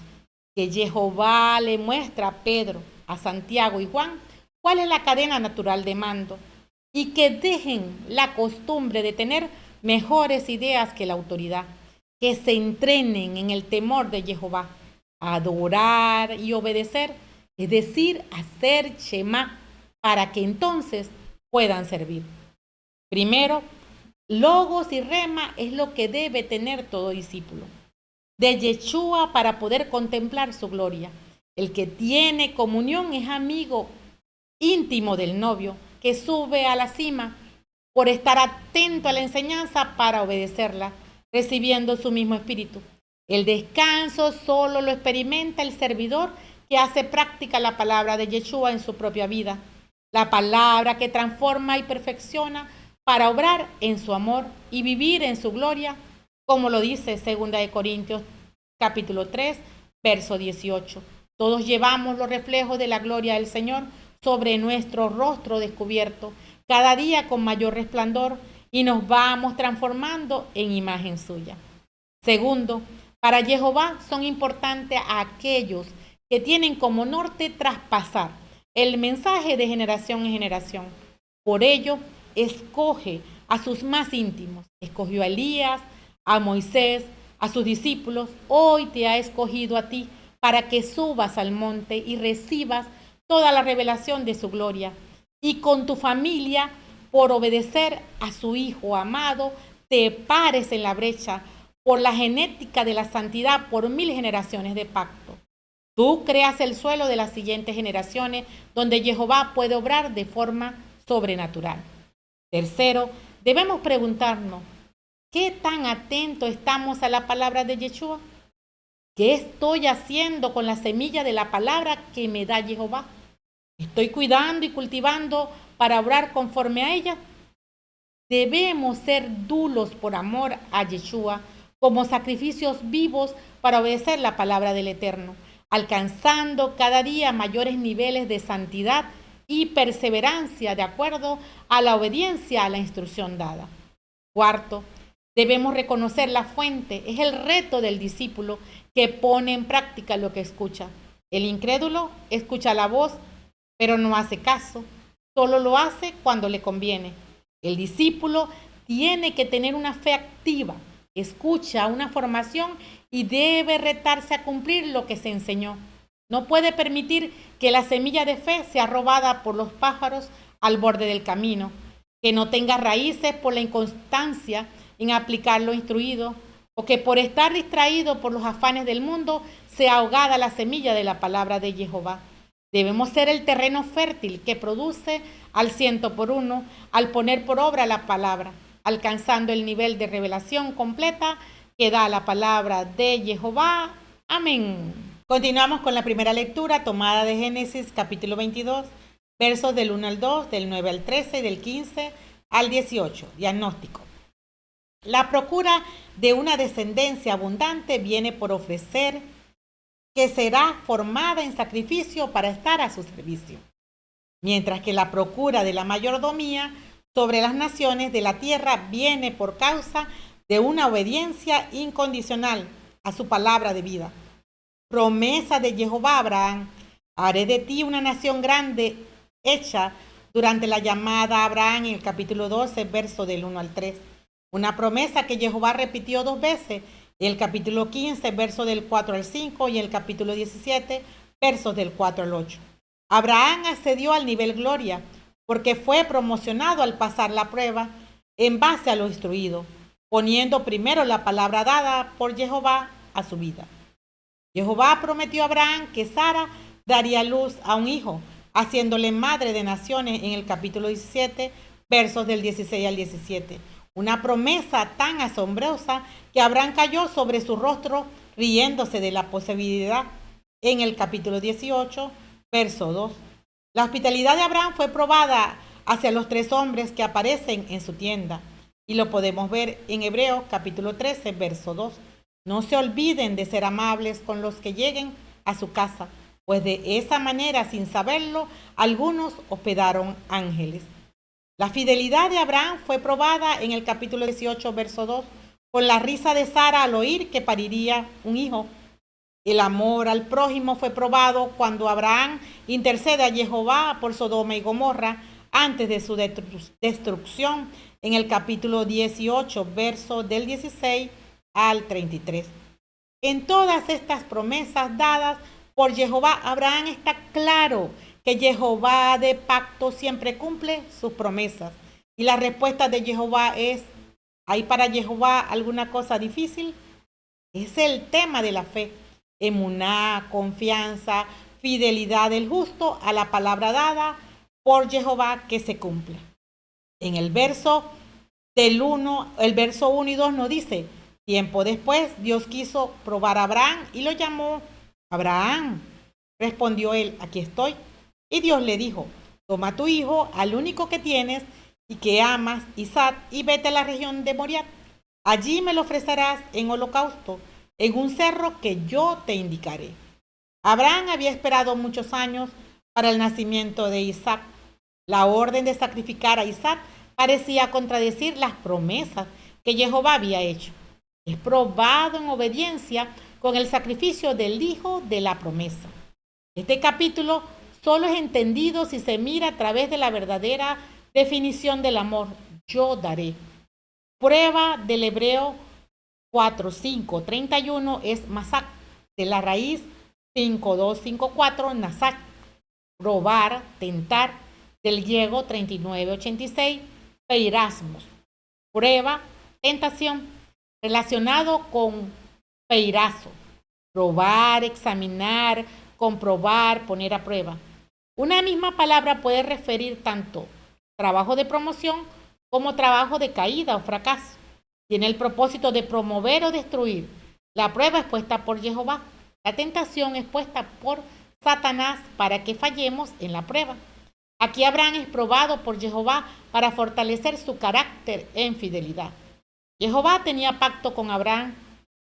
que Jehová le muestra a Pedro, a Santiago y Juan cuál es la cadena natural de mando, y que dejen la costumbre de tener mejores ideas que la autoridad, que se entrenen en el temor de Jehová, adorar y obedecer, es decir, hacer Shema, para que entonces puedan servir. Primero, logos y rema es lo que debe tener todo discípulo de Yeshua para poder contemplar su gloria. El que tiene comunión es amigo íntimo del novio, que sube a la cima por estar atento a la enseñanza para obedecerla, recibiendo su mismo espíritu. El descanso solo lo experimenta el servidor que hace práctica la palabra de Yeshua en su propia vida, la palabra que transforma y perfecciona para obrar en su amor y vivir en su gloria, como lo dice 2 Corintios capítulo 3, verso 18. Todos llevamos los reflejos de la gloria del Señor sobre nuestro rostro descubierto, cada día con mayor resplandor, y nos vamos transformando en imagen suya. Segundo, para Jehová son importantes aquellos que tienen como norte traspasar el mensaje de generación en generación. Por ello, escoge a sus más íntimos. Escogió a Elías, a Moisés, a sus discípulos. Hoy te ha escogido a ti para que subas al monte y recibas toda la revelación de su gloria. Y con tu familia, por obedecer a su Hijo amado, te pares en la brecha por la genética de la santidad por 1000 generaciones de pacto. Tú creas el suelo de las siguientes generaciones donde Jehová puede obrar de forma sobrenatural. Tercero, debemos preguntarnos, ¿qué tan atentos estamos a la palabra de Yeshua? ¿Qué estoy haciendo con la semilla de la palabra que me da Jehová? ¿Estoy cuidando y cultivando para obrar conforme a ella? Debemos ser dulos por amor a Yeshua como sacrificios vivos para obedecer la palabra del Eterno, alcanzando cada día mayores niveles de santidad y perseverancia de acuerdo a la obediencia a la instrucción dada. Cuarto, debemos reconocer la fuente. Es el reto del discípulo que pone en práctica lo que escucha. El incrédulo escucha la voz, pero no hace caso. Solo lo hace cuando le conviene. El discípulo tiene que tener una fe activa, escucha una formación y debe retarse a cumplir lo que se enseñó. No puede permitir que la semilla de fe sea robada por los pájaros al borde del camino, que no tenga raíces por la inconstancia en aplicar lo instruido, o que por estar distraído por los afanes del mundo sea ahogada la semilla de la palabra de Jehová. Debemos ser el terreno fértil que produce al 100 por 1 al poner por obra la palabra, alcanzando el nivel de revelación completa que da la palabra de Jehová. Amén. Continuamos con la primera lectura tomada de Génesis capítulo 22, versos del 1 al 2, del 9 al 13 y del 15 al 18. Diagnóstico. La procura de una descendencia abundante viene por ofrecer, que será formada en sacrificio para estar a su servicio, mientras que la procura de la mayordomía sobre las naciones de la tierra viene por causa de una obediencia incondicional a su palabra de vida. Promesa de Jehová a Abraham: haré de ti una nación grande, hecha durante la llamada a Abraham en el capítulo 12, verso del 1 al 3. Una promesa que Jehová repitió 2 veces el capítulo 15, versos del 4 al 5, y el capítulo 17, versos del 4 al 8. Abraham accedió al nivel gloria porque fue promocionado al pasar la prueba en base a lo instruido, poniendo primero la palabra dada por Jehová a su vida. Jehová prometió a Abraham que Sara daría luz a un hijo, haciéndole madre de naciones en el capítulo 17, versos del 16 al 17. Una promesa tan asombrosa que Abraham cayó sobre su rostro riéndose de la posibilidad en el capítulo 18, verso 2. La hospitalidad de Abraham fue probada hacia los 3 hombres que aparecen en su tienda, y lo podemos ver en Hebreos capítulo 13, verso 2. No se olviden de ser amables con los que lleguen a su casa, pues de esa manera, sin saberlo, algunos hospedaron ángeles. La fidelidad de Abraham fue probada en el capítulo 18, verso 2, con la risa de Sara al oír que pariría un hijo. El amor al prójimo fue probado cuando Abraham intercede a Jehová por Sodoma y Gomorra antes de su destrucción en el capítulo 18, verso del 16 al 33. En todas estas promesas dadas por Jehová, Abraham está claro que Jehová de pacto siempre cumple sus promesas. Y la respuesta de Jehová es: ¿hay para Jehová alguna cosa difícil? Es el tema de la fe. Emuná, confianza, fidelidad del justo a la palabra dada por Jehová que se cumple. En el verso 1 y 2 nos dice: tiempo después Dios quiso probar a Abraham y lo llamó. Abraham, respondió él, aquí estoy. Y Dios le dijo: toma a tu hijo, al único que tienes y que amas, Isaac, y vete a la región de Moriah. Allí me lo ofrecerás en holocausto, en un cerro que yo te indicaré. Abraham había esperado muchos años para el nacimiento de Isaac. La orden de sacrificar a Isaac parecía contradecir las promesas que Jehová había hecho. Es probado en obediencia con el sacrificio del hijo de la promesa. Este capítulo solo es entendido si se mira a través de la verdadera definición del amor: yo daré. Prueba del hebreo 4:5:31 es masak, de la raíz 5:2:5:4 nasak. Probar, tentar, del griego 39:86 peirasmos. Prueba, tentación, relacionado con peirazo. Probar, examinar, comprobar, poner a prueba. Una misma palabra puede referir tanto trabajo de promoción como trabajo de caída o fracaso. Tiene el propósito de promover o destruir. La prueba es puesta por Jehová. La tentación es puesta por Satanás para que fallemos en la prueba. Aquí Abraham es probado por Jehová para fortalecer su carácter en fidelidad. Jehová tenía pacto con Abraham.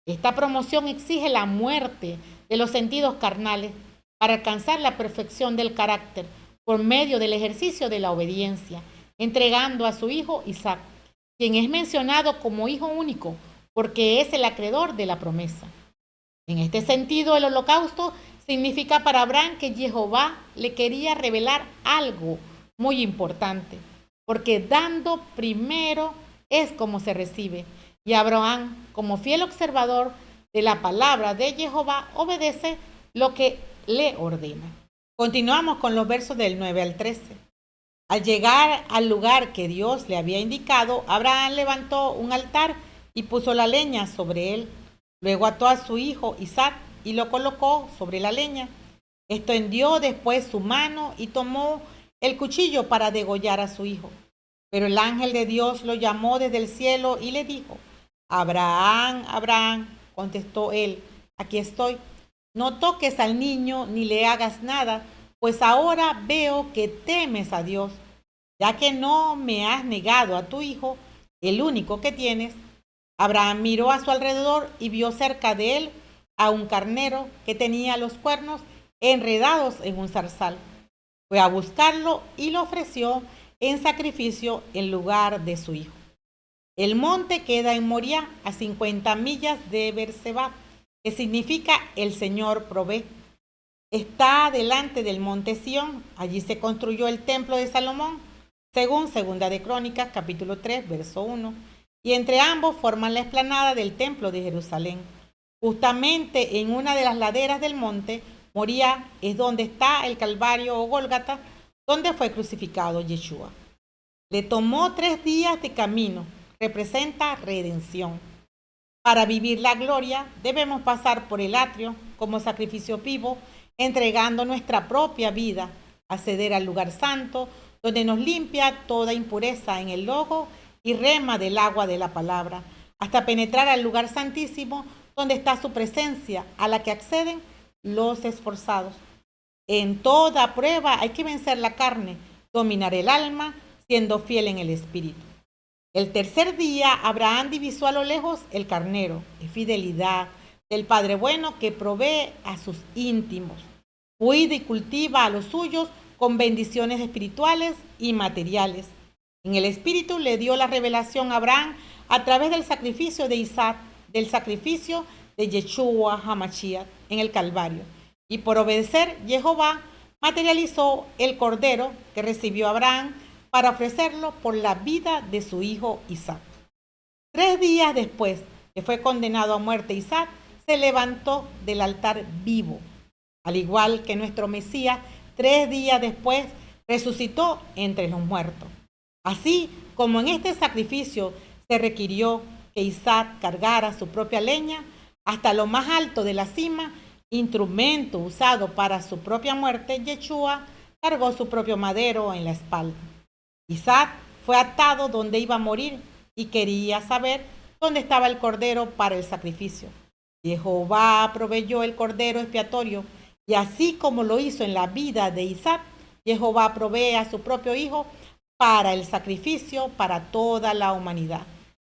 Esta promoción exige la muerte de los sentidos carnales para alcanzar la perfección del carácter por medio del ejercicio de la obediencia, entregando a su hijo Isaac, quien es mencionado como hijo único porque es el acreedor de la promesa. En este sentido, el holocausto significa para Abraham que Jehová le quería revelar algo muy importante, porque dando primero es como se recibe. Y Abraham, como fiel observador de la palabra de Jehová, obedece lo que le ordena. Continuamos con los versos del 9 al 13. Al llegar al lugar que Dios le había indicado, Abraham levantó un altar y puso la leña sobre él. Luego ató a su hijo Isaac y lo colocó sobre la leña. Extendió después su mano y tomó el cuchillo para degollar a su hijo. Pero el ángel de Dios lo llamó desde el cielo y le dijo: Abraham, Abraham, contestó él, aquí estoy. No toques al niño ni le hagas nada, pues ahora veo que temes a Dios, ya que no me has negado a tu hijo, el único que tienes. Abraham miró a su alrededor y vio cerca de él a un carnero que tenía los cuernos enredados en un zarzal. Fue a buscarlo y lo ofreció en sacrificio en lugar de su hijo. El monte queda en Moriah, a 50 millas de Beerseba, que significa el Señor provee. Está delante del monte Sión. Allí se construyó el templo de Salomón, según Segunda de Crónicas, capítulo 3, verso 1. y entre ambos forman la explanada del templo de Jerusalén. Justamente en una de las laderas del monte Moría es donde está el Calvario o Gólgata, donde fue crucificado Yeshua. Le tomó 3 días de camino, representa redención. Para vivir la gloria debemos pasar por el atrio como sacrificio vivo, entregando nuestra propia vida, acceder al lugar santo, donde nos limpia toda impureza en el logo y rema del agua de la palabra, hasta penetrar al lugar santísimo, donde está su presencia, a la que acceden los esforzados. En toda prueba hay que vencer la carne, dominar el alma, siendo fiel en el espíritu. El tercer día Abraham divisó a lo lejos el carnero, es fidelidad del Padre bueno que provee a sus íntimos. Cuida y cultiva a los suyos con bendiciones espirituales y materiales. En el espíritu le dio la revelación a Abraham a través del sacrificio de Isaac, del sacrificio de Yeshua HaMashiach en el Calvario. Y por obedecer, Jehová materializó el cordero que recibió Abraham para ofrecerlo por la vida de su hijo Isaac. 3 días después que fue condenado a muerte Isaac, se levantó del altar vivo. Al igual que nuestro Mesías, 3 días después resucitó entre los muertos. Así como en este sacrificio se requirió que Isaac cargara su propia leña hasta lo más alto de la cima, instrumento usado para su propia muerte, Yeshua cargó su propio madero en la espalda. Isaac fue atado donde iba a morir y quería saber dónde estaba el cordero para el sacrificio. Jehová proveyó el cordero expiatorio y así como lo hizo en la vida de Isaac, Jehová provee a su propio hijo para el sacrificio para toda la humanidad.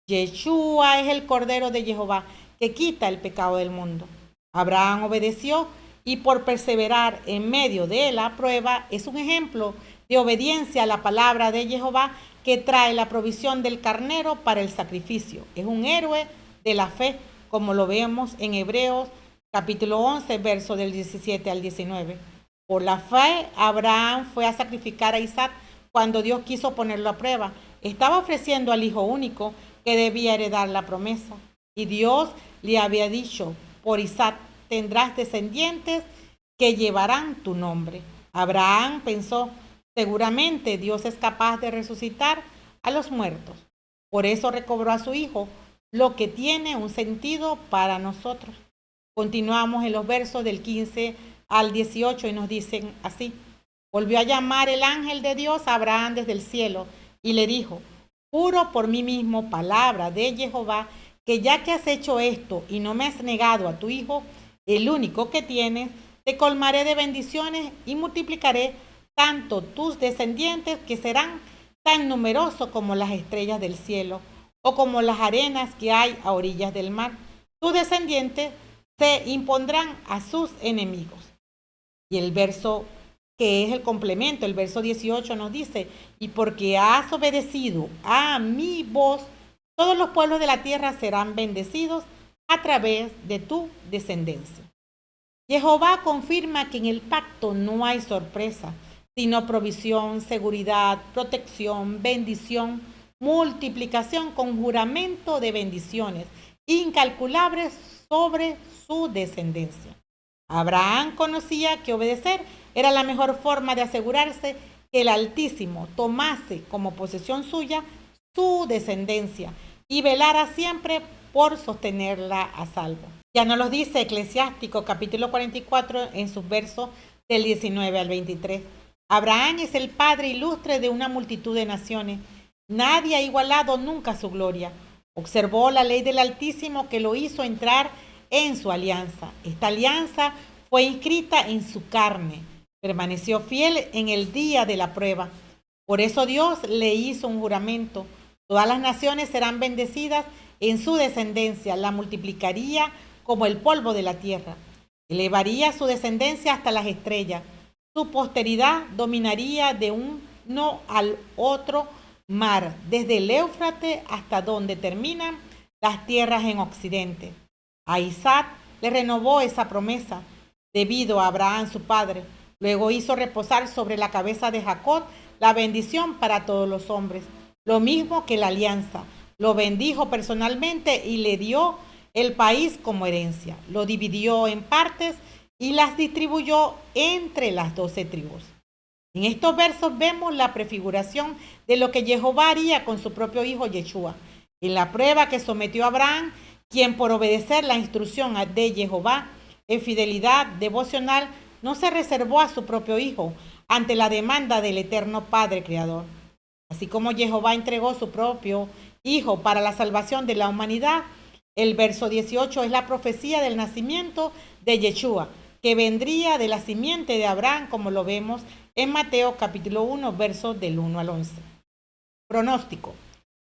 Yeshua es el cordero de Jehová que quita el pecado del mundo. Abraham obedeció y por perseverar en medio de la prueba es un ejemplo de obediencia a la palabra de Jehová que trae la provisión del carnero para el sacrificio. Es un héroe de la fe, como lo vemos en Hebreos capítulo 11, verso del 17 al 19. Por la fe, Abraham fue a sacrificar a Isaac cuando Dios quiso ponerlo a prueba. Estaba ofreciendo al hijo único que debía heredar la promesa. Y Dios le había dicho, por Isaac tendrás descendientes que llevarán tu nombre. Abraham pensó, seguramente Dios es capaz de resucitar a los muertos. Por eso recobró a su hijo, lo que tiene un sentido para nosotros. Continuamos en los versos del 15 al 18 y nos dicen así. Volvió a llamar el ángel de Dios a Abraham desde el cielo y le dijo, juro por mí mismo, palabra de Jehová, que ya que has hecho esto y no me has negado a tu hijo, el único que tienes, te colmaré de bendiciones y multiplicaré tanto tus descendientes que serán tan numerosos como las estrellas del cielo o como las arenas que hay a orillas del mar. Tus descendientes se impondrán a sus enemigos. Y el verso que es el complemento, el verso 18 nos dice, y porque has obedecido a mi voz, todos los pueblos de la tierra serán bendecidos a través de tu descendencia. Jehová confirma que en el pacto no hay sorpresa, sino provisión, seguridad, protección, bendición, multiplicación con juramento de bendiciones incalculables sobre su descendencia. Abraham conocía que obedecer era la mejor forma de asegurarse que el Altísimo tomase como posesión suya su descendencia y velara siempre por sostenerla a salvo. Ya nos lo dice Eclesiástico capítulo 44 en sus versos del 19 al 23. Abraham es el padre ilustre de una multitud de naciones. Nadie ha igualado nunca su gloria. Observó la ley del Altísimo que lo hizo entrar en su alianza. Esta alianza fue inscrita en su carne. Permaneció fiel en el día de la prueba. Por eso Dios le hizo un juramento. Todas las naciones serán bendecidas en su descendencia. La multiplicaría como el polvo de la tierra. Elevaría su descendencia hasta las estrellas. Su posteridad dominaría de uno al otro mar, desde el Éufrates hasta donde terminan las tierras en occidente. A Isaac le renovó esa promesa debido a Abraham su padre. Luego hizo reposar sobre la cabeza de Jacob la bendición para todos los hombres, lo mismo que la alianza, lo bendijo personalmente y le dio el país como herencia. Lo dividió en partes y las distribuyó entre las 12 tribus. En estos versos vemos la prefiguración de lo que Jehová haría con su propio hijo Yeshua. En la prueba que sometió a Abraham, quien por obedecer la instrucción de Jehová en fidelidad devocional no se reservó a su propio hijo ante la demanda del eterno Padre Creador. Así como Jehová entregó su propio hijo para la salvación de la humanidad, el verso 18 es la profecía del nacimiento de Yeshua, que vendría de la simiente de Abraham, como lo vemos en Mateo capítulo 1, versos del 1 al 11. Pronóstico.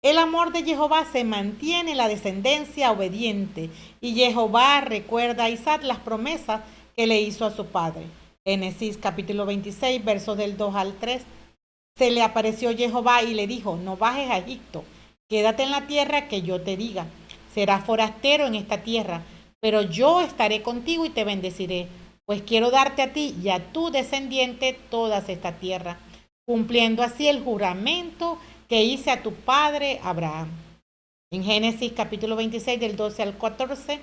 El amor de Jehová se mantiene en la descendencia obediente y Jehová recuerda a Isaac las promesas que le hizo a su padre. Génesis capítulo 26, versos del 2 al 3. Se le apareció Jehová y le dijo, no bajes a Egipto, quédate en la tierra que yo te diga. Serás forastero en esta tierra, pero yo estaré contigo y te bendeciré, pues quiero darte a ti y a tu descendiente toda esta tierra, cumpliendo así el juramento que hice a tu padre Abraham. En Génesis capítulo 26 del 12 al 14,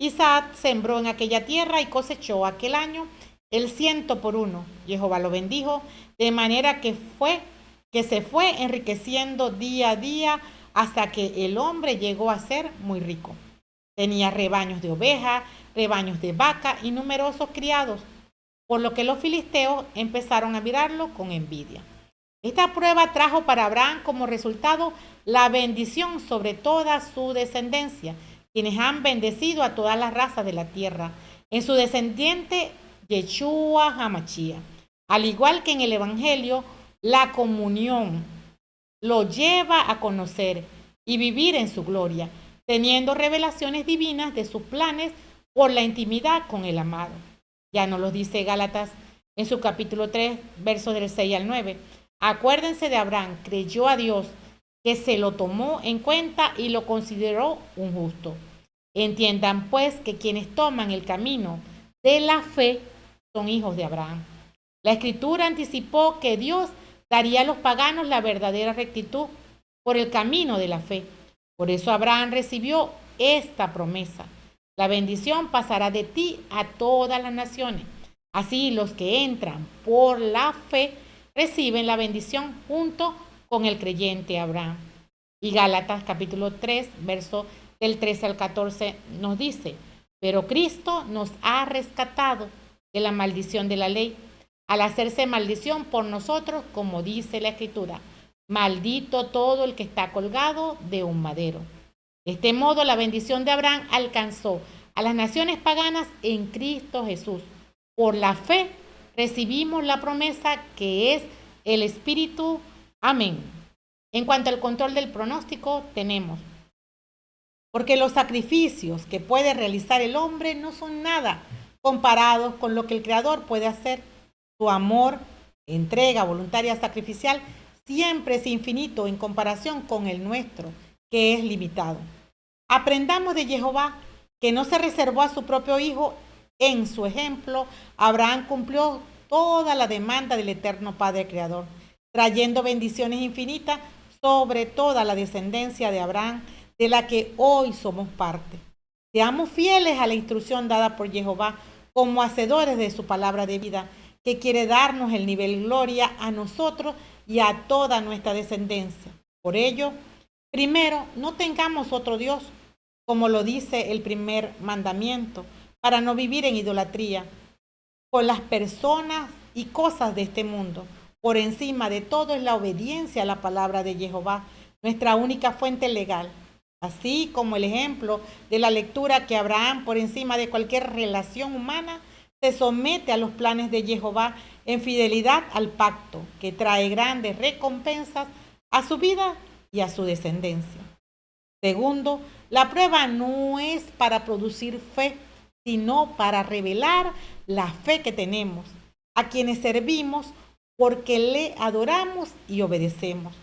Isaac sembró en aquella tierra y cosechó aquel año el 100 por 1. Jehová lo bendijo de manera que se fue enriqueciendo día a día hasta que el hombre llegó a ser muy rico. Tenía rebaños de ovejas, rebaños de vaca y numerosos criados, por lo que los filisteos empezaron a mirarlo con envidia. Esta prueba trajo para Abraham como resultado la bendición sobre toda su descendencia, quienes han bendecido a todas las razas de la tierra, en su descendiente Yeshua HaMashiach. Al igual que en el Evangelio, la comunión lo lleva a conocer y vivir en su gloria, teniendo revelaciones divinas de sus planes por la intimidad con el amado. Ya nos lo dice Gálatas en su capítulo 3, versos del 6 al 9. Acuérdense de Abraham, creyó a Dios, que se lo tomó en cuenta y lo consideró un justo. Entiendan pues que quienes toman el camino de la fe son hijos de Abraham. La Escritura anticipó que Dios daría a los paganos la verdadera rectitud por el camino de la fe. Por eso Abraham recibió esta promesa. La bendición pasará de ti a todas las naciones. Así los que entran por la fe reciben la bendición junto con el creyente Abraham. Y Gálatas capítulo 3, verso del 13 al 14 nos dice, pero Cristo nos ha rescatado de la maldición de la ley, al hacerse maldición por nosotros, como dice la Escritura, maldito todo el que está colgado de un madero. De este modo la bendición de Abraham alcanzó a las naciones paganas en Cristo Jesús. Por la fe recibimos la promesa que es el Espíritu. Amén. En cuanto al control del pronóstico, tenemos, porque los sacrificios que puede realizar el hombre no son nada comparados con lo que el Creador puede hacer. Su amor, entrega voluntaria sacrificial, siempre es infinito en comparación con el nuestro, que es limitado. Aprendamos de Jehová, que no se reservó a su propio Hijo. En su ejemplo, Abraham cumplió toda la demanda del eterno Padre Creador, trayendo bendiciones infinitas sobre toda la descendencia de Abraham, de la que hoy somos parte. Seamos fieles a la instrucción dada por Jehová como hacedores de su palabra de vida, que quiere darnos el nivel gloria a nosotros y a toda nuestra descendencia. Por ello, primero, no tengamos otro Dios, como lo dice el primer mandamiento, para no vivir en idolatría con las personas y cosas de este mundo. Por encima de todo es la obediencia a la palabra de Jehová, nuestra única fuente legal, así como el ejemplo de la lectura que Abraham, por encima de cualquier relación humana, se somete a los planes de Jehová en fidelidad al pacto, que trae grandes recompensas a su vida y a su descendencia. Segundo, la prueba no es para producir fe, sino para revelar la fe que tenemos, a quienes servimos porque le adoramos y obedecemos.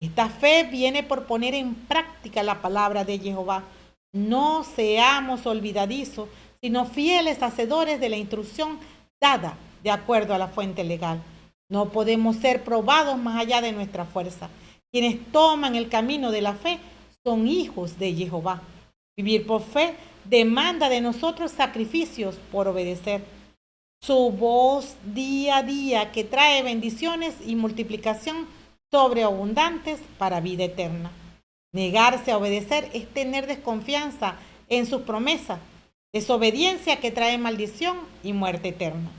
Esta fe viene por poner en práctica la palabra de Jehová. No seamos olvidadizos, sino fieles hacedores de la instrucción dada de acuerdo a la fuente legal. No podemos ser probados más allá de nuestra fuerza. Quienes toman el camino de la fe son hijos de Jehová. Vivir por fe demanda de nosotros sacrificios por obedecer. Su voz día a día que trae bendiciones y multiplicación sobreabundantes para vida eterna. Negarse a obedecer es tener desconfianza en sus promesas, desobediencia que trae maldición y muerte eterna.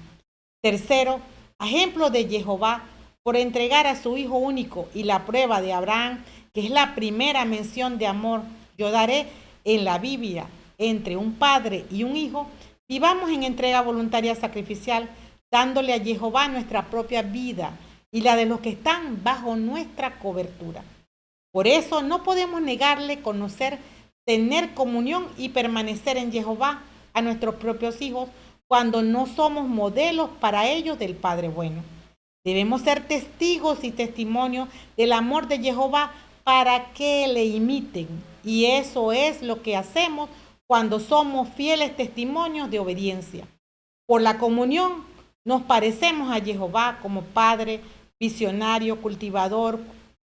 Tercero, ejemplo de Jehová por entregar a su Hijo único y la prueba de Abraham, que es la primera mención de amor, yo daré en la Biblia entre un padre y un hijo. Vivamos en entrega voluntaria sacrificial, dándole a Jehová nuestra propia vida y la de los que están bajo nuestra cobertura. Por eso no podemos negarle conocer, tener comunión y permanecer en Jehová a nuestros propios hijos cuando no somos modelos para ellos del Padre bueno. Debemos ser testigos y testimonios del amor de Jehová para que le imiten. Y eso es lo que hacemos cuando somos fieles testimonios de obediencia. Por la comunión nos parecemos a Jehová como Padre, visionario, cultivador,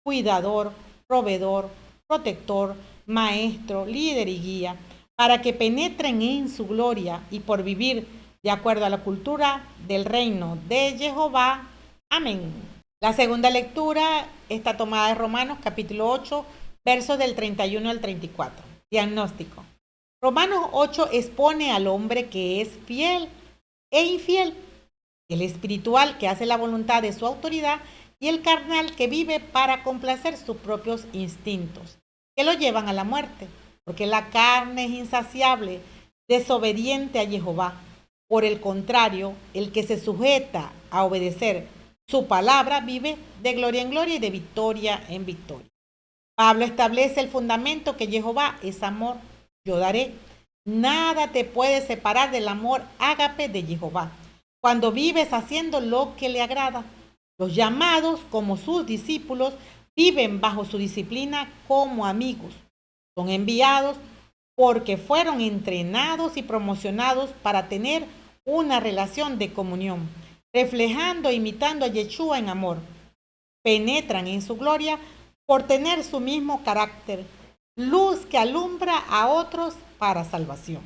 cuidador, proveedor, protector, maestro, líder y guía, para que penetren en su gloria y por vivir de acuerdo a la cultura del reino de Jehová. Amén. La segunda lectura está tomada de Romanos capítulo 8, versos del 31 al 34. Diagnóstico. Romanos 8 expone al hombre que es fiel e infiel, el espiritual que hace la voluntad de su autoridad y el carnal que vive para complacer sus propios instintos, que lo llevan a la muerte, porque la carne es insaciable, desobediente a Jehová. Por el contrario, el que se sujeta a obedecer su palabra vive de gloria en gloria y de victoria en victoria. Pablo establece el fundamento que Jehová es amor. Yo daré. Nada te puede separar del amor ágape de Jehová, cuando vives haciendo lo que le agrada. Los llamados como sus discípulos viven bajo su disciplina como amigos. Son enviados porque fueron entrenados y promocionados para tener una relación de comunión, reflejando e imitando a Yeshua en amor. Penetran en su gloria por tener su mismo carácter, luz que alumbra a otros para salvación.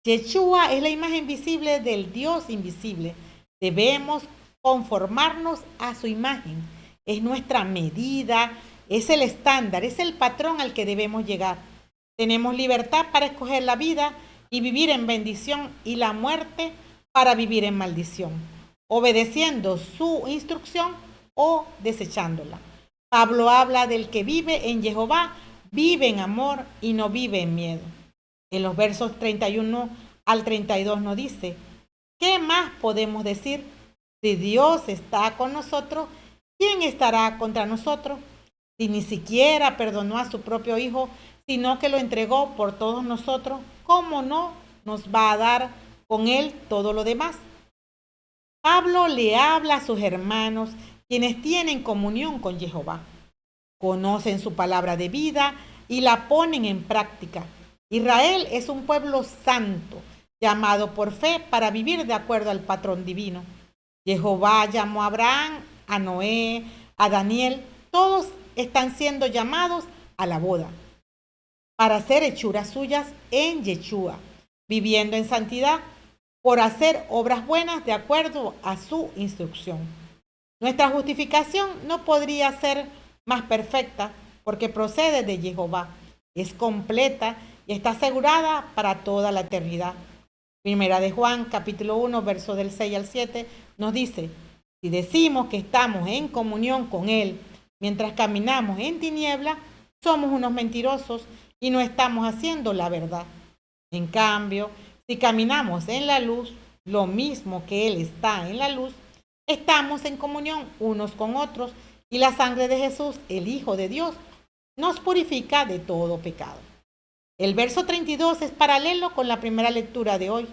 Yeshua es la imagen visible del Dios invisible. Debemos conformarnos a su imagen. Es nuestra medida, es el estándar, es el patrón al que debemos llegar. Tenemos libertad para escoger la vida y vivir en bendición y la muerte para vivir en maldición, obedeciendo su instrucción o desechándola. Pablo habla del que vive en Jehová, vive en amor y no vive en miedo. En los versos 31 al 32 nos dice, ¿qué más podemos decir? Si Dios está con nosotros, ¿quién estará contra nosotros? Si ni siquiera perdonó a su propio Hijo, sino que lo entregó por todos nosotros, ¿cómo no nos va a dar con él todo lo demás? Pablo le habla a sus hermanos, quienes tienen comunión con Jehová. Conocen su palabra de vida y la ponen en práctica. Israel es un pueblo santo, llamado por fe para vivir de acuerdo al patrón divino. Jehová llamó a Abraham, a Noé, a Daniel. Todos están siendo llamados a la boda para ser hechuras suyas en Yeshua, viviendo en santidad por hacer obras buenas de acuerdo a su instrucción. Nuestra justificación no podría ser más perfecta porque procede de Jehová. Es completa y está asegurada para toda la eternidad. Primera de Juan, capítulo 1, versos del 6 al 7, nos dice, si decimos que estamos en comunión con Él mientras caminamos en tiniebla, somos unos mentirosos y no estamos haciendo la verdad. En cambio, si caminamos en la luz, lo mismo que Él está en la luz, estamos en comunión unos con otros y la sangre de Jesús, el Hijo de Dios, nos purifica de todo pecado. El verso 32 es paralelo con la primera lectura de hoy.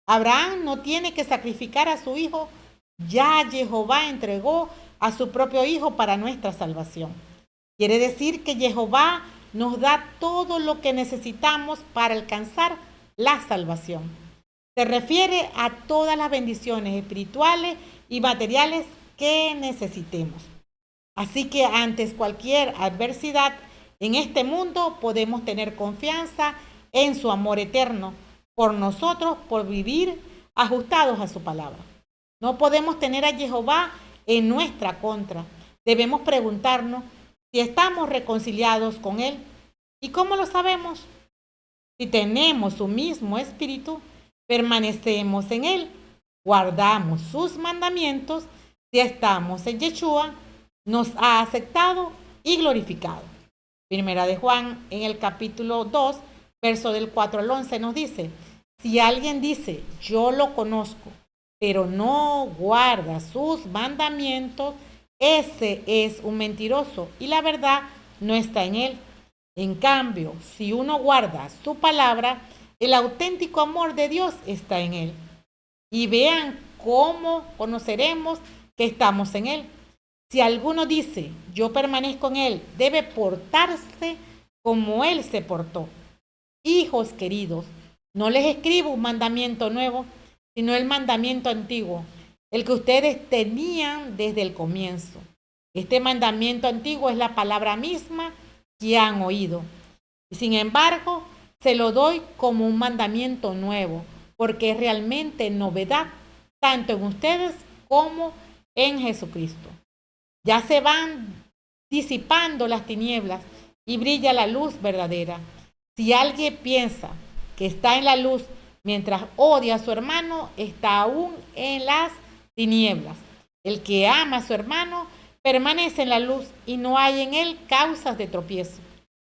Abraham no tiene que sacrificar a su hijo, ya Jehová entregó a su propio hijo para nuestra salvación. Quiere decir que Jehová nos da todo lo que necesitamos para alcanzar la salvación. Se refiere a todas las bendiciones espirituales y materiales que necesitemos. Así que ante cualquier adversidad, En este mundo podemos tener confianza en su amor eterno por nosotros, por vivir ajustados a su palabra. No podemos tener a Jehová en nuestra contra. Debemos preguntarnos si estamos reconciliados con Él. ¿Y cómo lo sabemos? Si tenemos su mismo espíritu, permanecemos en Él, guardamos sus mandamientos, si estamos en Yeshua, nos ha aceptado y glorificado. Primera de Juan, en el capítulo 2, verso del 4 al 11, nos dice, si alguien dice, yo lo conozco, pero no guarda sus mandamientos, ese es un mentiroso y la verdad no está en él. En cambio, si uno guarda su palabra, el auténtico amor de Dios está en él. Y vean cómo conoceremos que estamos en él. Si alguno dice, yo permanezco en él, debe portarse como él se portó. Hijos queridos, no les escribo un mandamiento nuevo, sino el mandamiento antiguo, el que ustedes tenían desde el comienzo. Este mandamiento antiguo es la palabra misma que han oído. Y sin embargo, se lo doy como un mandamiento nuevo, porque es realmente novedad, tanto en ustedes como en Jesucristo. Ya se van disipando las tinieblas y brilla la luz verdadera. Si alguien piensa que está en la luz mientras odia a su hermano, está aún en las tinieblas. El que ama a su hermano permanece en la luz y no hay en él causas de tropiezo.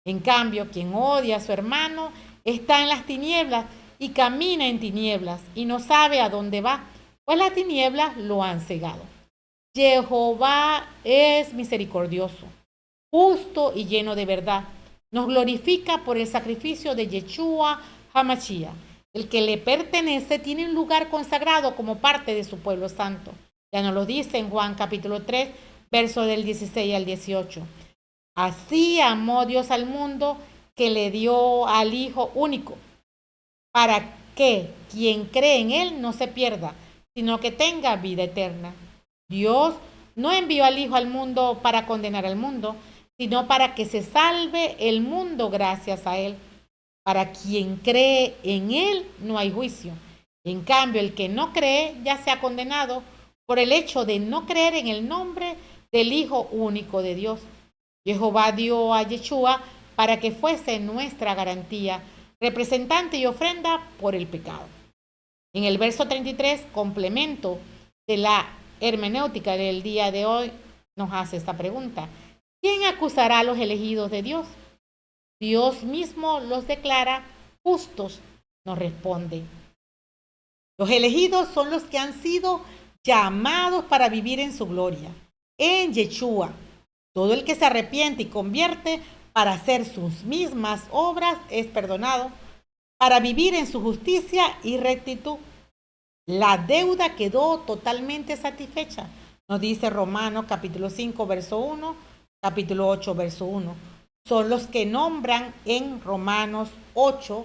En cambio, quien odia a su hermano está en las tinieblas y camina en tinieblas y no sabe a dónde va, pues las tinieblas lo han cegado. Jehová es misericordioso, justo y lleno de verdad. Nos glorifica por el sacrificio de Yeshua HaMashiach. El que le pertenece tiene un lugar consagrado como parte de su pueblo santo. Ya nos lo dice en Juan capítulo 3, verso del 16 al 18. Así amó Dios al mundo que le dio al Hijo único, para que quien cree en Él no se pierda, sino que tenga vida eterna. Dios no envió al Hijo al mundo para condenar al mundo, sino para que se salve el mundo gracias a Él. Para quien cree en Él no hay juicio. En cambio, el que no cree ya se ha condenado por el hecho de no creer en el nombre del Hijo único de Dios. Jehová dio a Yeshua para que fuese nuestra garantía, representante y ofrenda por el pecado. En el verso 33, complemento de la hermenéutica del día de hoy, nos hace esta pregunta. ¿Quién acusará a los elegidos de Dios? Dios mismo los declara justos, nos responde. Los elegidos son los que han sido llamados para vivir en su gloria, en Yeshua. Todo el que se arrepiente y convierte para hacer sus mismas obras es perdonado, para vivir en su justicia y rectitud. La deuda quedó totalmente satisfecha, nos dice Romanos capítulo 5, verso 1, capítulo 8, verso 1. Son los que nombran en Romanos 8,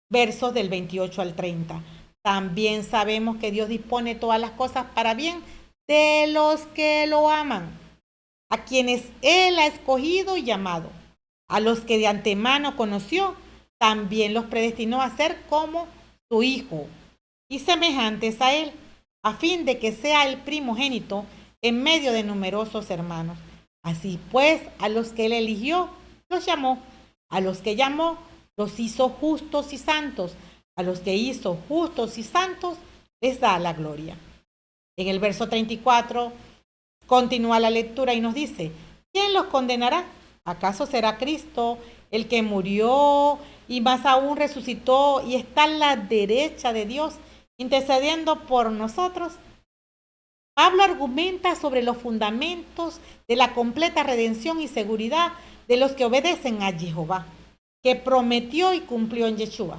versos del 28 al 30. También sabemos que Dios dispone todas las cosas para bien de los que lo aman, a quienes Él ha escogido y llamado. A los que de antemano conoció, también los predestinó a ser como su Hijo y semejantes a Él, a fin de que sea el primogénito en medio de numerosos hermanos. Así pues, a los que Él eligió, los llamó. A los que llamó, los hizo justos y santos. A los que hizo justos y santos, les da la gloria. En el verso 34, continúa la lectura y nos dice, ¿quién los condenará? ¿Acaso será Cristo el que murió y más aún resucitó y está a la derecha de Dios, intercediendo por nosotros? Pablo argumenta sobre los fundamentos de la completa redención y seguridad de los que obedecen a Jehová, que prometió y cumplió en Yeshua,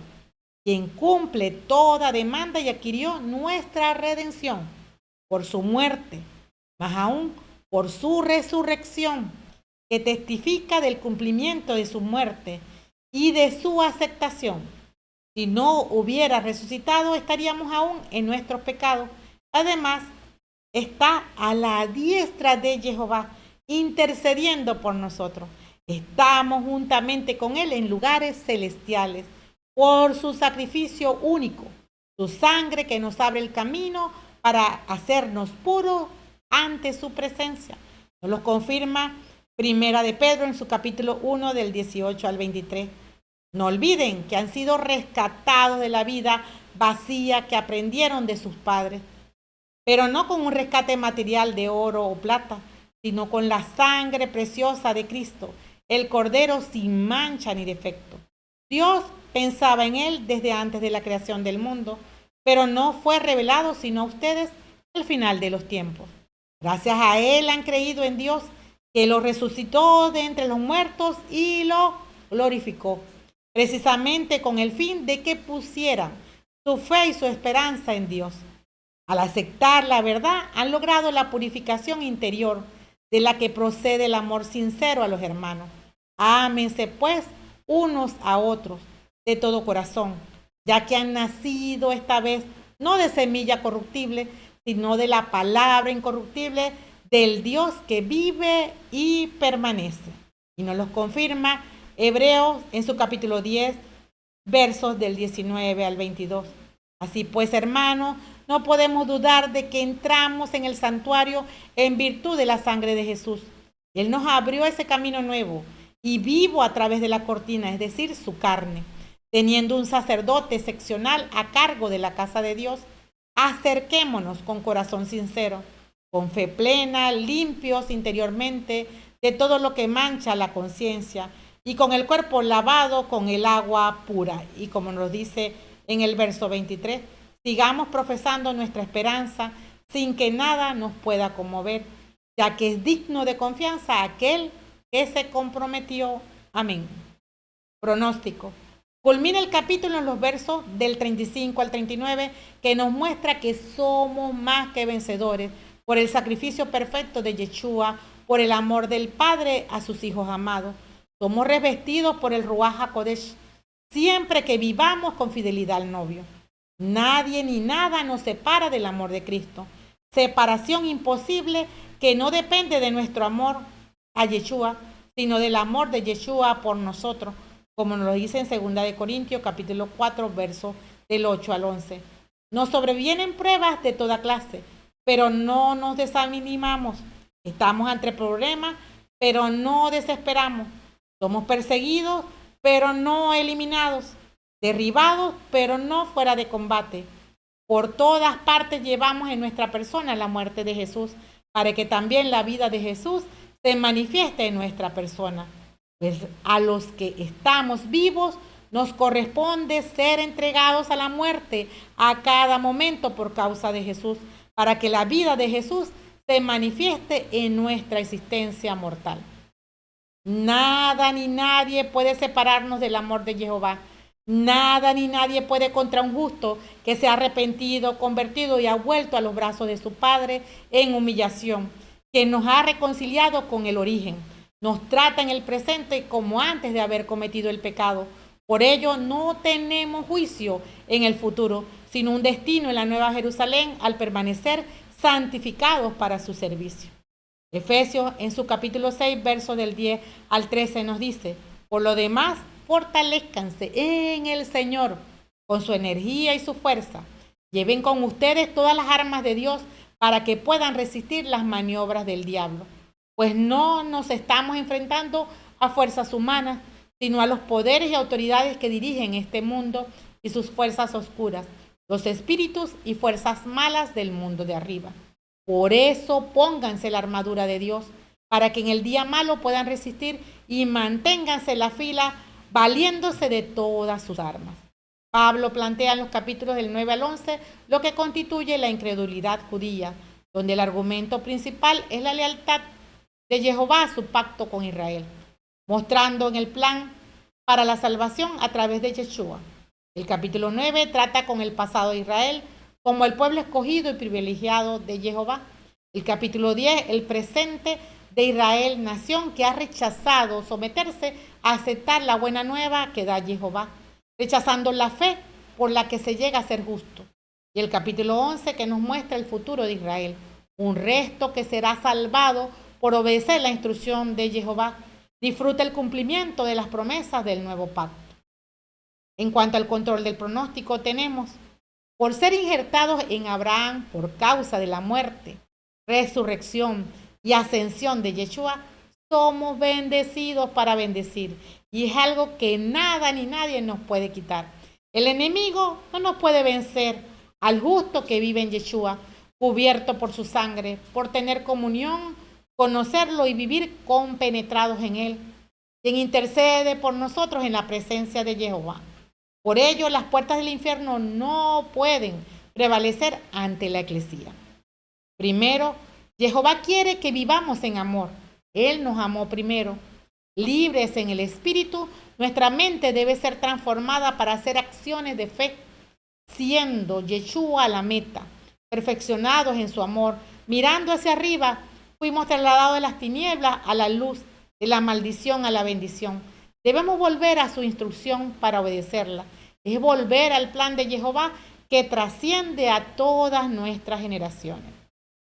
quien cumple toda demanda y adquirió nuestra redención por su muerte, más aún por su resurrección, que testifica del cumplimiento de su muerte y de su aceptación. Si no hubiera resucitado, estaríamos aún en nuestros pecados. Además, está a la diestra de Jehová, intercediendo por nosotros. Estamos juntamente con Él en lugares celestiales por su sacrificio único, su sangre que nos abre el camino para hacernos puros ante su presencia. Nos lo confirma Primera de Pedro en su capítulo 1 del 18 al 23. No olviden que han sido rescatados de la vida vacía que aprendieron de sus padres, pero no con un rescate material de oro o plata, sino con la sangre preciosa de Cristo, el Cordero sin mancha ni defecto. Dios pensaba en él desde antes de la creación del mundo, pero no fue revelado sino a ustedes al final de los tiempos. Gracias a él han creído en Dios, que lo resucitó de entre los muertos y lo glorificó, precisamente con el fin de que pusieran su fe y su esperanza en Dios. Al aceptar la verdad, han logrado la purificación interior de la que procede el amor sincero a los hermanos. Ámense, pues, unos a otros de todo corazón, ya que han nacido esta vez no de semilla corruptible, sino de la palabra incorruptible del Dios que vive y permanece. Y nos lo confirma Hebreos en su capítulo 10, versos del 19 al 22. Así pues, hermanos, no podemos dudar de que entramos en el santuario en virtud de la sangre de Jesús. Él nos abrió ese camino nuevo y vivo a través de la cortina, es decir, su carne. Teniendo un sacerdote seccional a cargo de la casa de Dios, acerquémonos con corazón sincero, con fe plena, limpios interiormente de todo lo que mancha la conciencia y con el cuerpo lavado con el agua pura. Y como nos dice en el verso 23, sigamos profesando nuestra esperanza sin que nada nos pueda conmover, ya que es digno de confianza aquel que se comprometió. Amén. Pronóstico. Culmina el capítulo en los versos del 35 al 39, que nos muestra que somos más que vencedores por el sacrificio perfecto de Yeshua, por el amor del Padre a sus hijos amados. Somos revestidos por el Ruach HaKodesh, siempre que vivamos con fidelidad al novio. Nadie ni nada nos separa del amor de Cristo. Separación imposible que no depende de nuestro amor a Yeshua, sino del amor de Yeshua por nosotros, como nos lo dice en 2 de Corintios, capítulo 4, versos del 8 al 11. Nos sobrevienen pruebas de toda clase, pero no nos desanimamos. Estamos ante problemas, pero no desesperamos. Somos perseguidos, pero no eliminados. Derribados, pero no fuera de combate. Por todas partes llevamos en nuestra persona la muerte de Jesús, para que también la vida de Jesús se manifieste en nuestra persona. Pues a los que estamos vivos nos corresponde ser entregados a la muerte a cada momento por causa de Jesús, para que la vida de Jesús se manifieste en nuestra existencia mortal. Nada ni nadie puede separarnos del amor de Jehová. Nada ni nadie puede contra un justo que se ha arrepentido, convertido y ha vuelto a los brazos de su Padre en humillación, que nos ha reconciliado con el origen. Nos trata en el presente como antes de haber cometido el pecado. Por ello no tenemos juicio en el futuro, sino un destino en la Nueva Jerusalén al permanecer santificados para su servicio. Efesios en su capítulo 6, versos del 10 al 13 nos dice: por lo demás, fortalezcanse en el Señor con su energía y su fuerza. Lleven con ustedes todas las armas de Dios para que puedan resistir las maniobras del diablo. Pues no nos estamos enfrentando a fuerzas humanas, sino a los poderes y autoridades que dirigen este mundo y sus fuerzas oscuras, los espíritus y fuerzas malas del mundo de arriba. Por eso pónganse la armadura de Dios, para que en el día malo puedan resistir y manténganse en la fila, valiéndose de todas sus armas. Pablo plantea en los capítulos del 9 al 11 lo que constituye la incredulidad judía, donde el argumento principal es la lealtad de Jehová a su pacto con Israel, mostrando en el plan para la salvación a través de Yeshua. El capítulo 9 trata con el pasado de Israel como el pueblo escogido y privilegiado de Jehová. El capítulo 10, el presente de Israel, nación que ha rechazado someterse a aceptar la buena nueva que da Jehová, rechazando la fe por la que se llega a ser justo. Y el capítulo 11 que nos muestra el futuro de Israel, un resto que será salvado por obedecer la instrucción de Jehová, disfruta el cumplimiento de las promesas del nuevo pacto. En cuanto al control del pronóstico, tenemos, por ser injertados en Abraham por causa de la muerte, resurrección y ascensión de Yeshua, somos bendecidos para bendecir. Y es algo que nada ni nadie nos puede quitar. El enemigo no nos puede vencer al justo que vive en Yeshua, cubierto por su sangre, por tener comunión, conocerlo y vivir compenetrados en él, quien intercede por nosotros en la presencia de Jehová. Por ello, las puertas del infierno no pueden prevalecer ante la eclesía. Primero, Jehová quiere que vivamos en amor. Él nos amó primero. Libres en el Espíritu, nuestra mente debe ser transformada para hacer acciones de fe, siendo Yeshua la meta, perfeccionados en su amor, mirando hacia arriba, fuimos trasladados de las tinieblas a la luz, de la maldición a la bendición. Debemos volver a su instrucción para obedecerla. Es volver al plan de Jehová que trasciende a todas nuestras generaciones.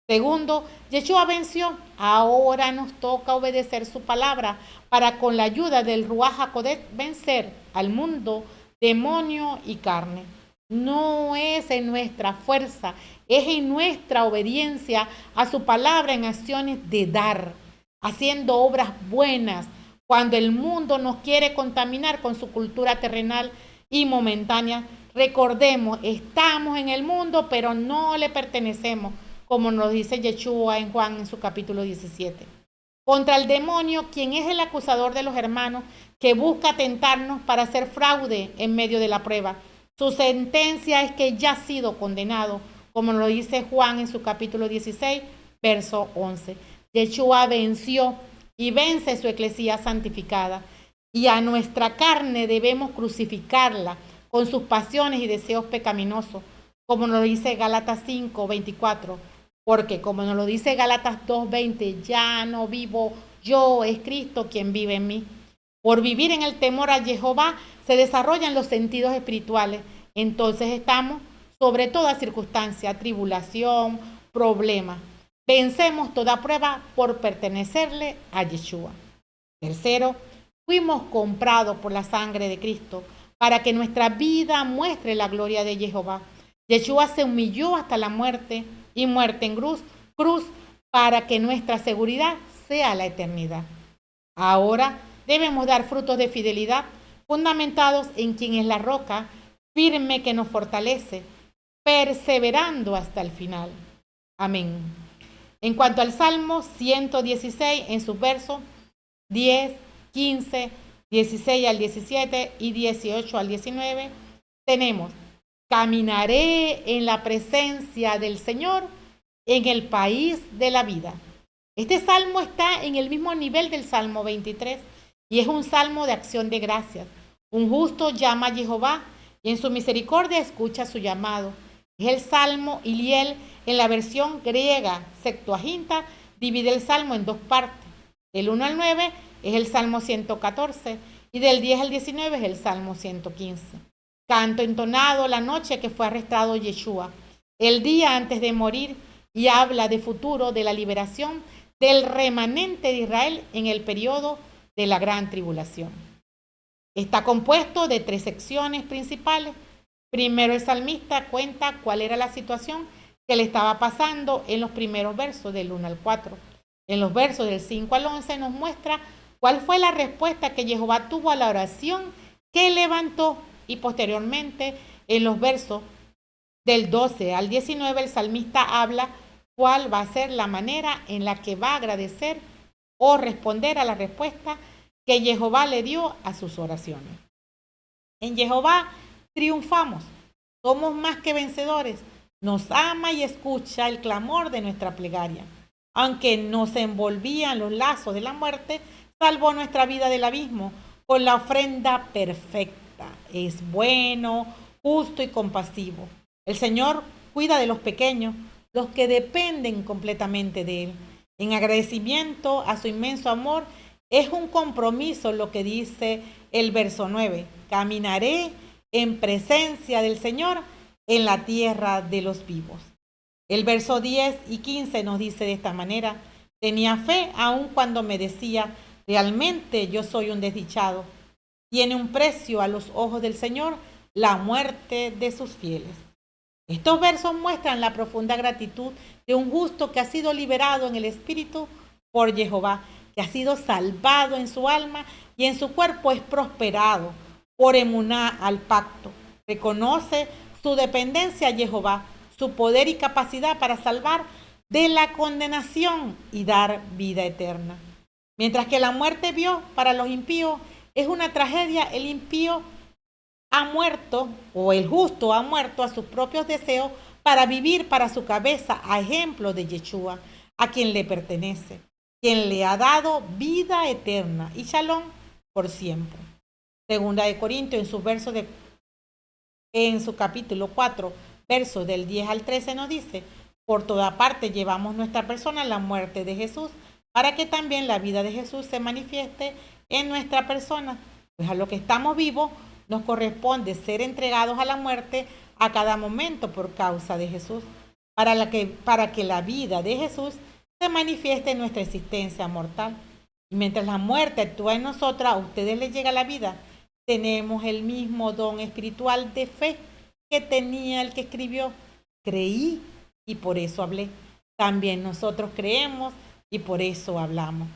Segundo, Yeshua venció. Ahora nos toca obedecer su palabra para con la ayuda del Ruaj HaKodesh vencer al mundo, demonio y carne. No es en nuestra fuerza, es en nuestra obediencia a su palabra en acciones de dar, haciendo obras buenas, cuando el mundo nos quiere contaminar con su cultura terrenal y momentánea. Recordemos, estamos en el mundo, pero no le pertenecemos, como nos dice Yeshua en Juan en su capítulo 17. Contra el demonio, quien es el acusador de los hermanos, que busca tentarnos para hacer fraude en medio de la prueba. Su sentencia es que ya ha sido condenado, como lo dice Juan en su capítulo 16, verso 11. Yeshua venció y vence su eclesía santificada. Y a nuestra carne debemos crucificarla con sus pasiones y deseos pecaminosos, como nos lo dice Gálatas 5, 24. Porque como nos lo dice Gálatas 2, 20, ya no vivo yo, es Cristo quien vive en mí. Por vivir en el temor a Jehová se desarrollan los sentidos espirituales. Entonces estamos sobre toda circunstancia, tribulación, problema. Vencemos toda prueba por pertenecerle a Yeshua. Tercero, fuimos comprados por la sangre de Cristo para que nuestra vida muestre la gloria de Jehová. Yeshua se humilló hasta la muerte y muerte en cruz para que nuestra seguridad sea la eternidad. Ahora debemos dar frutos de fidelidad fundamentados en quien es la roca firme que nos fortalece, perseverando hasta el final. Amén. En cuanto al Salmo 116, en sus versos 10, 15, 16 al 17 y 18 al 19, tenemos: caminaré en la presencia del Señor en el país de la vida. Este salmo está en el mismo nivel del Salmo 23 y es un salmo de acción de gracias. Un justo llama a Jehová y en su misericordia escucha su llamado. Es el Salmo Iliel en la versión griega Septuaginta, divide el salmo en dos partes. Del 1 al 9 es el Salmo 114 y del 10 al 19 es el Salmo 115. Canto entonado la noche que fue arrestado Yeshua, el día antes de morir, y habla de futuro de la liberación del remanente de Israel en el periodo de la gran tribulación. Está compuesto de 3 secciones principales. Primero, el salmista cuenta cuál era la situación que le estaba pasando en los primeros versos del 1 al 4. En los versos del 5 al 11 nos muestra cuál fue la respuesta que Jehová tuvo a la oración que levantó, y posteriormente en los versos del 12 al 19 el salmista habla cuál va a ser la manera en la que va a agradecer o responder a la respuesta que Jehová le dio a sus oraciones. En Jehová triunfamos, somos más que vencedores, nos ama y escucha el clamor de nuestra plegaria. Aunque nos envolvían los lazos de la muerte, salvó nuestra vida del abismo con la ofrenda perfecta. Es bueno, justo y compasivo. El Señor cuida de los pequeños, los que dependen completamente de Él. En agradecimiento a su inmenso amor, es un compromiso lo que dice el verso 9. Caminaré en presencia del Señor en la tierra de los vivos. El verso 10 y 15 nos dice de esta manera: tenía fe aun cuando me decía, Realmente yo soy un desdichado. Tiene un precio a los ojos del Señor la muerte de sus fieles. Estos versos muestran la profunda gratitud de un justo que ha sido liberado en el espíritu por Jehová, que ha sido salvado en su alma y en su cuerpo es prosperado por emuná al pacto. Reconoce su dependencia a Jehová, su poder y capacidad para salvar de la condenación y dar vida eterna. Mientras que la muerte vio para los impíos es una tragedia, el impío ha muerto, o el justo ha muerto a sus propios deseos para vivir para su cabeza, a ejemplo de Yeshua, a quien le pertenece, quien le ha dado vida eterna y shalom por siempre. Segunda de Corintios, en su capítulo 4, versos del 10 al 13 nos dice: por toda parte llevamos nuestra persona la muerte de Jesús, para que también la vida de Jesús se manifieste en nuestra persona. Pues a lo que estamos vivos nos corresponde ser entregados a la muerte a cada momento por causa de Jesús, para que la vida de Jesús se manifieste en nuestra existencia mortal. Y mientras la muerte actúa en nosotros, a ustedes les llega la vida. Tenemos el mismo don espiritual de fe que tenía el que escribió. Creí y por eso hablé. También nosotros creemos y por eso hablamos.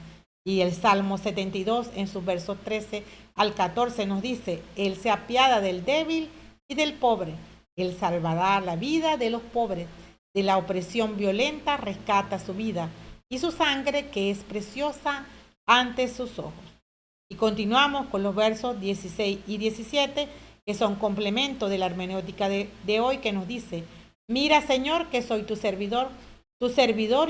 Y el Salmo 72 en sus versos 13 al 14 nos dice: Él se apiada del débil y del pobre. Él salvará la vida de los pobres. De la opresión violenta rescata su vida y su sangre, que es preciosa ante sus ojos. Y continuamos con los versos 16 y 17, que son complemento de la hermenéutica de hoy, que nos dice: mira, Señor, que soy tu servidor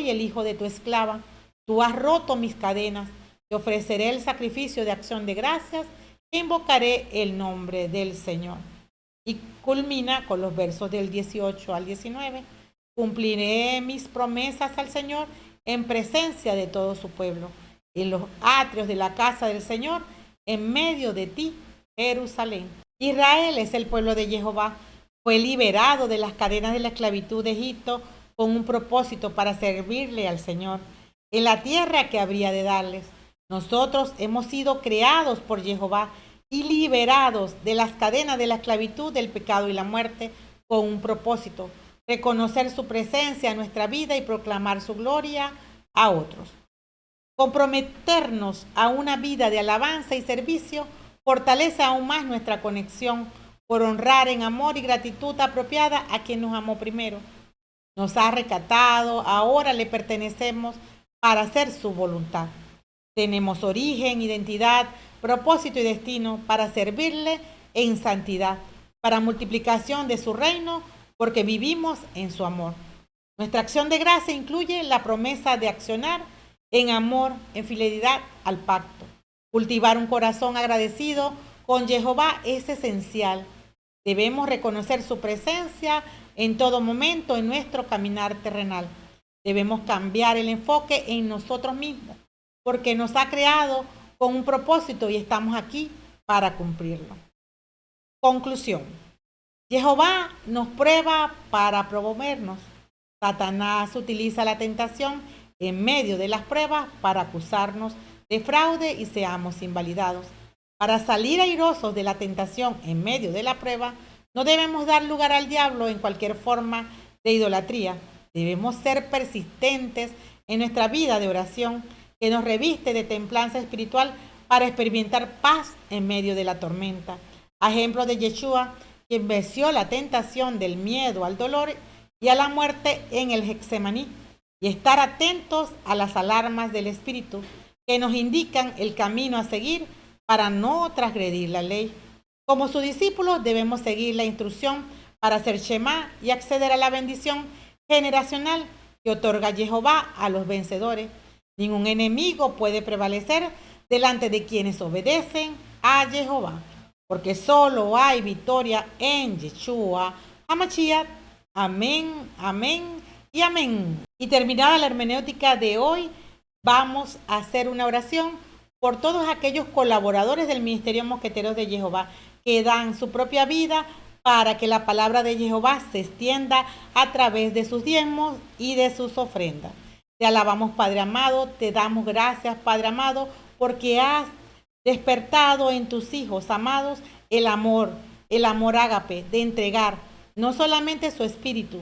y el hijo de tu esclava. Tú has roto mis cadenas. Te ofreceré el sacrificio de acción de gracias e invocaré el nombre del Señor. Y culmina con los versos del 18 al 19. Cumpliré mis promesas al Señor en presencia de todo su pueblo, en los atrios de la casa del Señor, en medio de ti, Jerusalén. Israel es el pueblo de Jehová. Fue liberado de las cadenas de la esclavitud de Egipto con un propósito para servirle al Señor en la tierra que habría de darles. Nosotros hemos sido creados por Jehová y liberados de las cadenas de la esclavitud, del pecado y la muerte con un propósito: reconocer su presencia en nuestra vida y proclamar su gloria a otros. Comprometernos a una vida de alabanza y servicio fortalece aún más nuestra conexión por honrar en amor y gratitud apropiada a quien nos amó primero. Nos ha rescatado, ahora le pertenecemos para hacer su voluntad. Tenemos origen, identidad, propósito y destino para servirle en santidad, para multiplicación de su reino, porque vivimos en su amor. Nuestra acción de gracia incluye la promesa de accionar en amor, en fidelidad al pacto. Cultivar un corazón agradecido con Jehová es esencial. Debemos reconocer su presencia en todo momento en nuestro caminar terrenal. Debemos cambiar el enfoque en nosotros mismos, porque nos ha creado con un propósito y estamos aquí para cumplirlo. Conclusión. Jehová nos prueba para promovernos. Satanás utiliza la tentación en medio de las pruebas para acusarnos de fraude y seamos invalidados. Para salir airosos de la tentación en medio de la prueba, no debemos dar lugar al diablo en cualquier forma de idolatría. Debemos ser persistentes en nuestra vida de oración, que nos reviste de templanza espiritual para experimentar paz en medio de la tormenta. A ejemplo de Yeshua, quien venció la tentación del miedo al dolor y a la muerte en el Getsemaní, y estar atentos a las alarmas del Espíritu que nos indican el camino a seguir para no transgredir la ley. Como sus discípulos debemos seguir la instrucción para hacer Shema y acceder a la bendición generacional que otorga Jehová a los vencedores. Ningún enemigo puede prevalecer delante de quienes obedecen a Jehová, porque solo hay victoria en Yeshua HaMashiach. Amén, amén y amén. Y terminada la hermenéutica de hoy, vamos a hacer una oración por todos aquellos colaboradores del Ministerio Mosqueteros de Jehová que dan su propia vida para que la palabra de Jehová se extienda a través de sus diezmos y de sus ofrendas. Te alabamos, Padre amado, te damos gracias, Padre amado, porque has despertado en tus hijos amados el amor ágape de entregar no solamente su espíritu,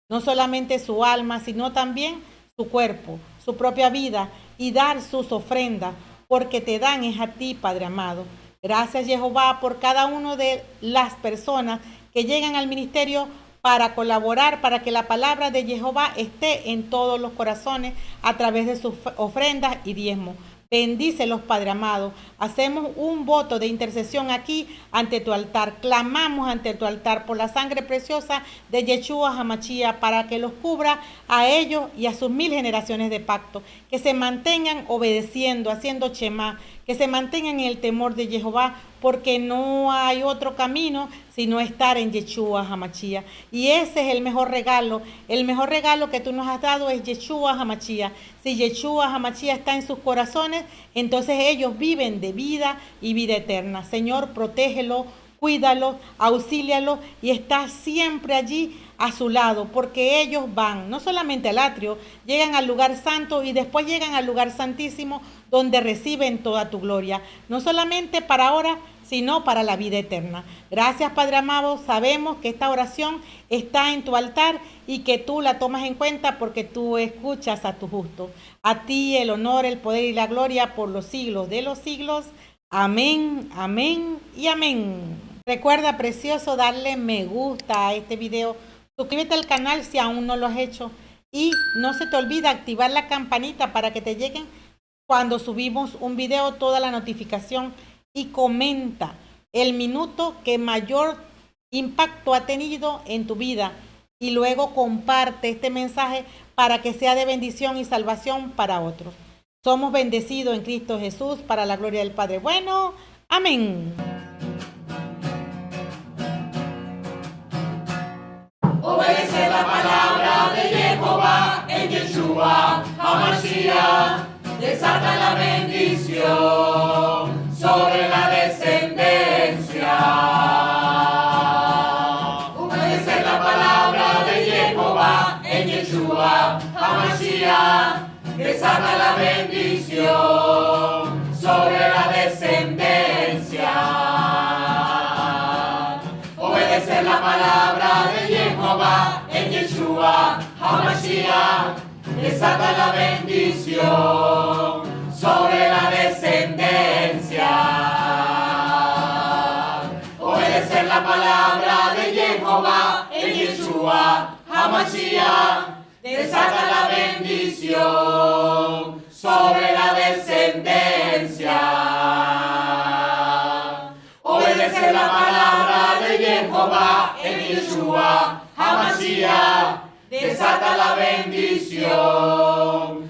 no solamente su alma, sino también su cuerpo, su propia vida y dar sus ofrendas, porque te dan es a ti, Padre amado. Gracias, Jehová, por cada una de las personas que llegan al ministerio para colaborar, para que la palabra de Jehová esté en todos los corazones a través de sus ofrendas y diezmos. Bendícelos, Padre amado. Hacemos un voto de intercesión aquí ante tu altar. Clamamos ante tu altar por la sangre preciosa de Yeshua HaMashiach para que los cubra a ellos y a sus 1000 generaciones de pacto. Que se mantengan obedeciendo, haciendo Shema, que se mantengan en el temor de Jehová, porque no hay otro camino sino estar en Yeshua HaMashiach. Y ese es el mejor regalo que tú nos has dado es Yeshua HaMashiach. Si Yeshua HaMashiach está en sus corazones, entonces ellos viven de vida y vida eterna. Señor, protégelo, cuídalo, auxílialo y está siempre allí a su lado, porque ellos van no solamente al atrio, llegan al lugar santo y después llegan al lugar santísimo donde reciben toda tu gloria, no solamente para ahora, sino para la vida eterna. Gracias, Padre amado, sabemos que esta oración está en tu altar y que tú la tomas en cuenta porque tú escuchas a tu justo. A ti el honor, el poder y la gloria por los siglos de los siglos. Amén, amén y amén. Recuerda, precioso, darle me gusta a este video. Suscríbete al canal si aún no lo has hecho. Y no se te olvide activar la campanita para que te lleguen cuando subimos un video toda la notificación. Y comenta el minuto que mayor impacto ha tenido en tu vida. Y luego comparte este mensaje para que sea de bendición y salvación para otros. Somos bendecidos en Cristo Jesús para la gloria del Padre bueno. Amén. Obedece la palabra de Jehová en Yeshua HaMashiach. Desata la bendición sobre la descendencia. Obedece la palabra de Jehová en Yeshua HaMashiach. Desata la bendición sobre la descendencia. Obedece la palabra de Jehová en Yeshua HaMashiach. Desata la bendición sobre la descendencia. Obedece la palabra de Jehová en Yeshua HaMashiach. Desata la bendición sobre la descendencia. Obedece la palabra de Jehová en Yeshua HaMashiach. Desata la bendición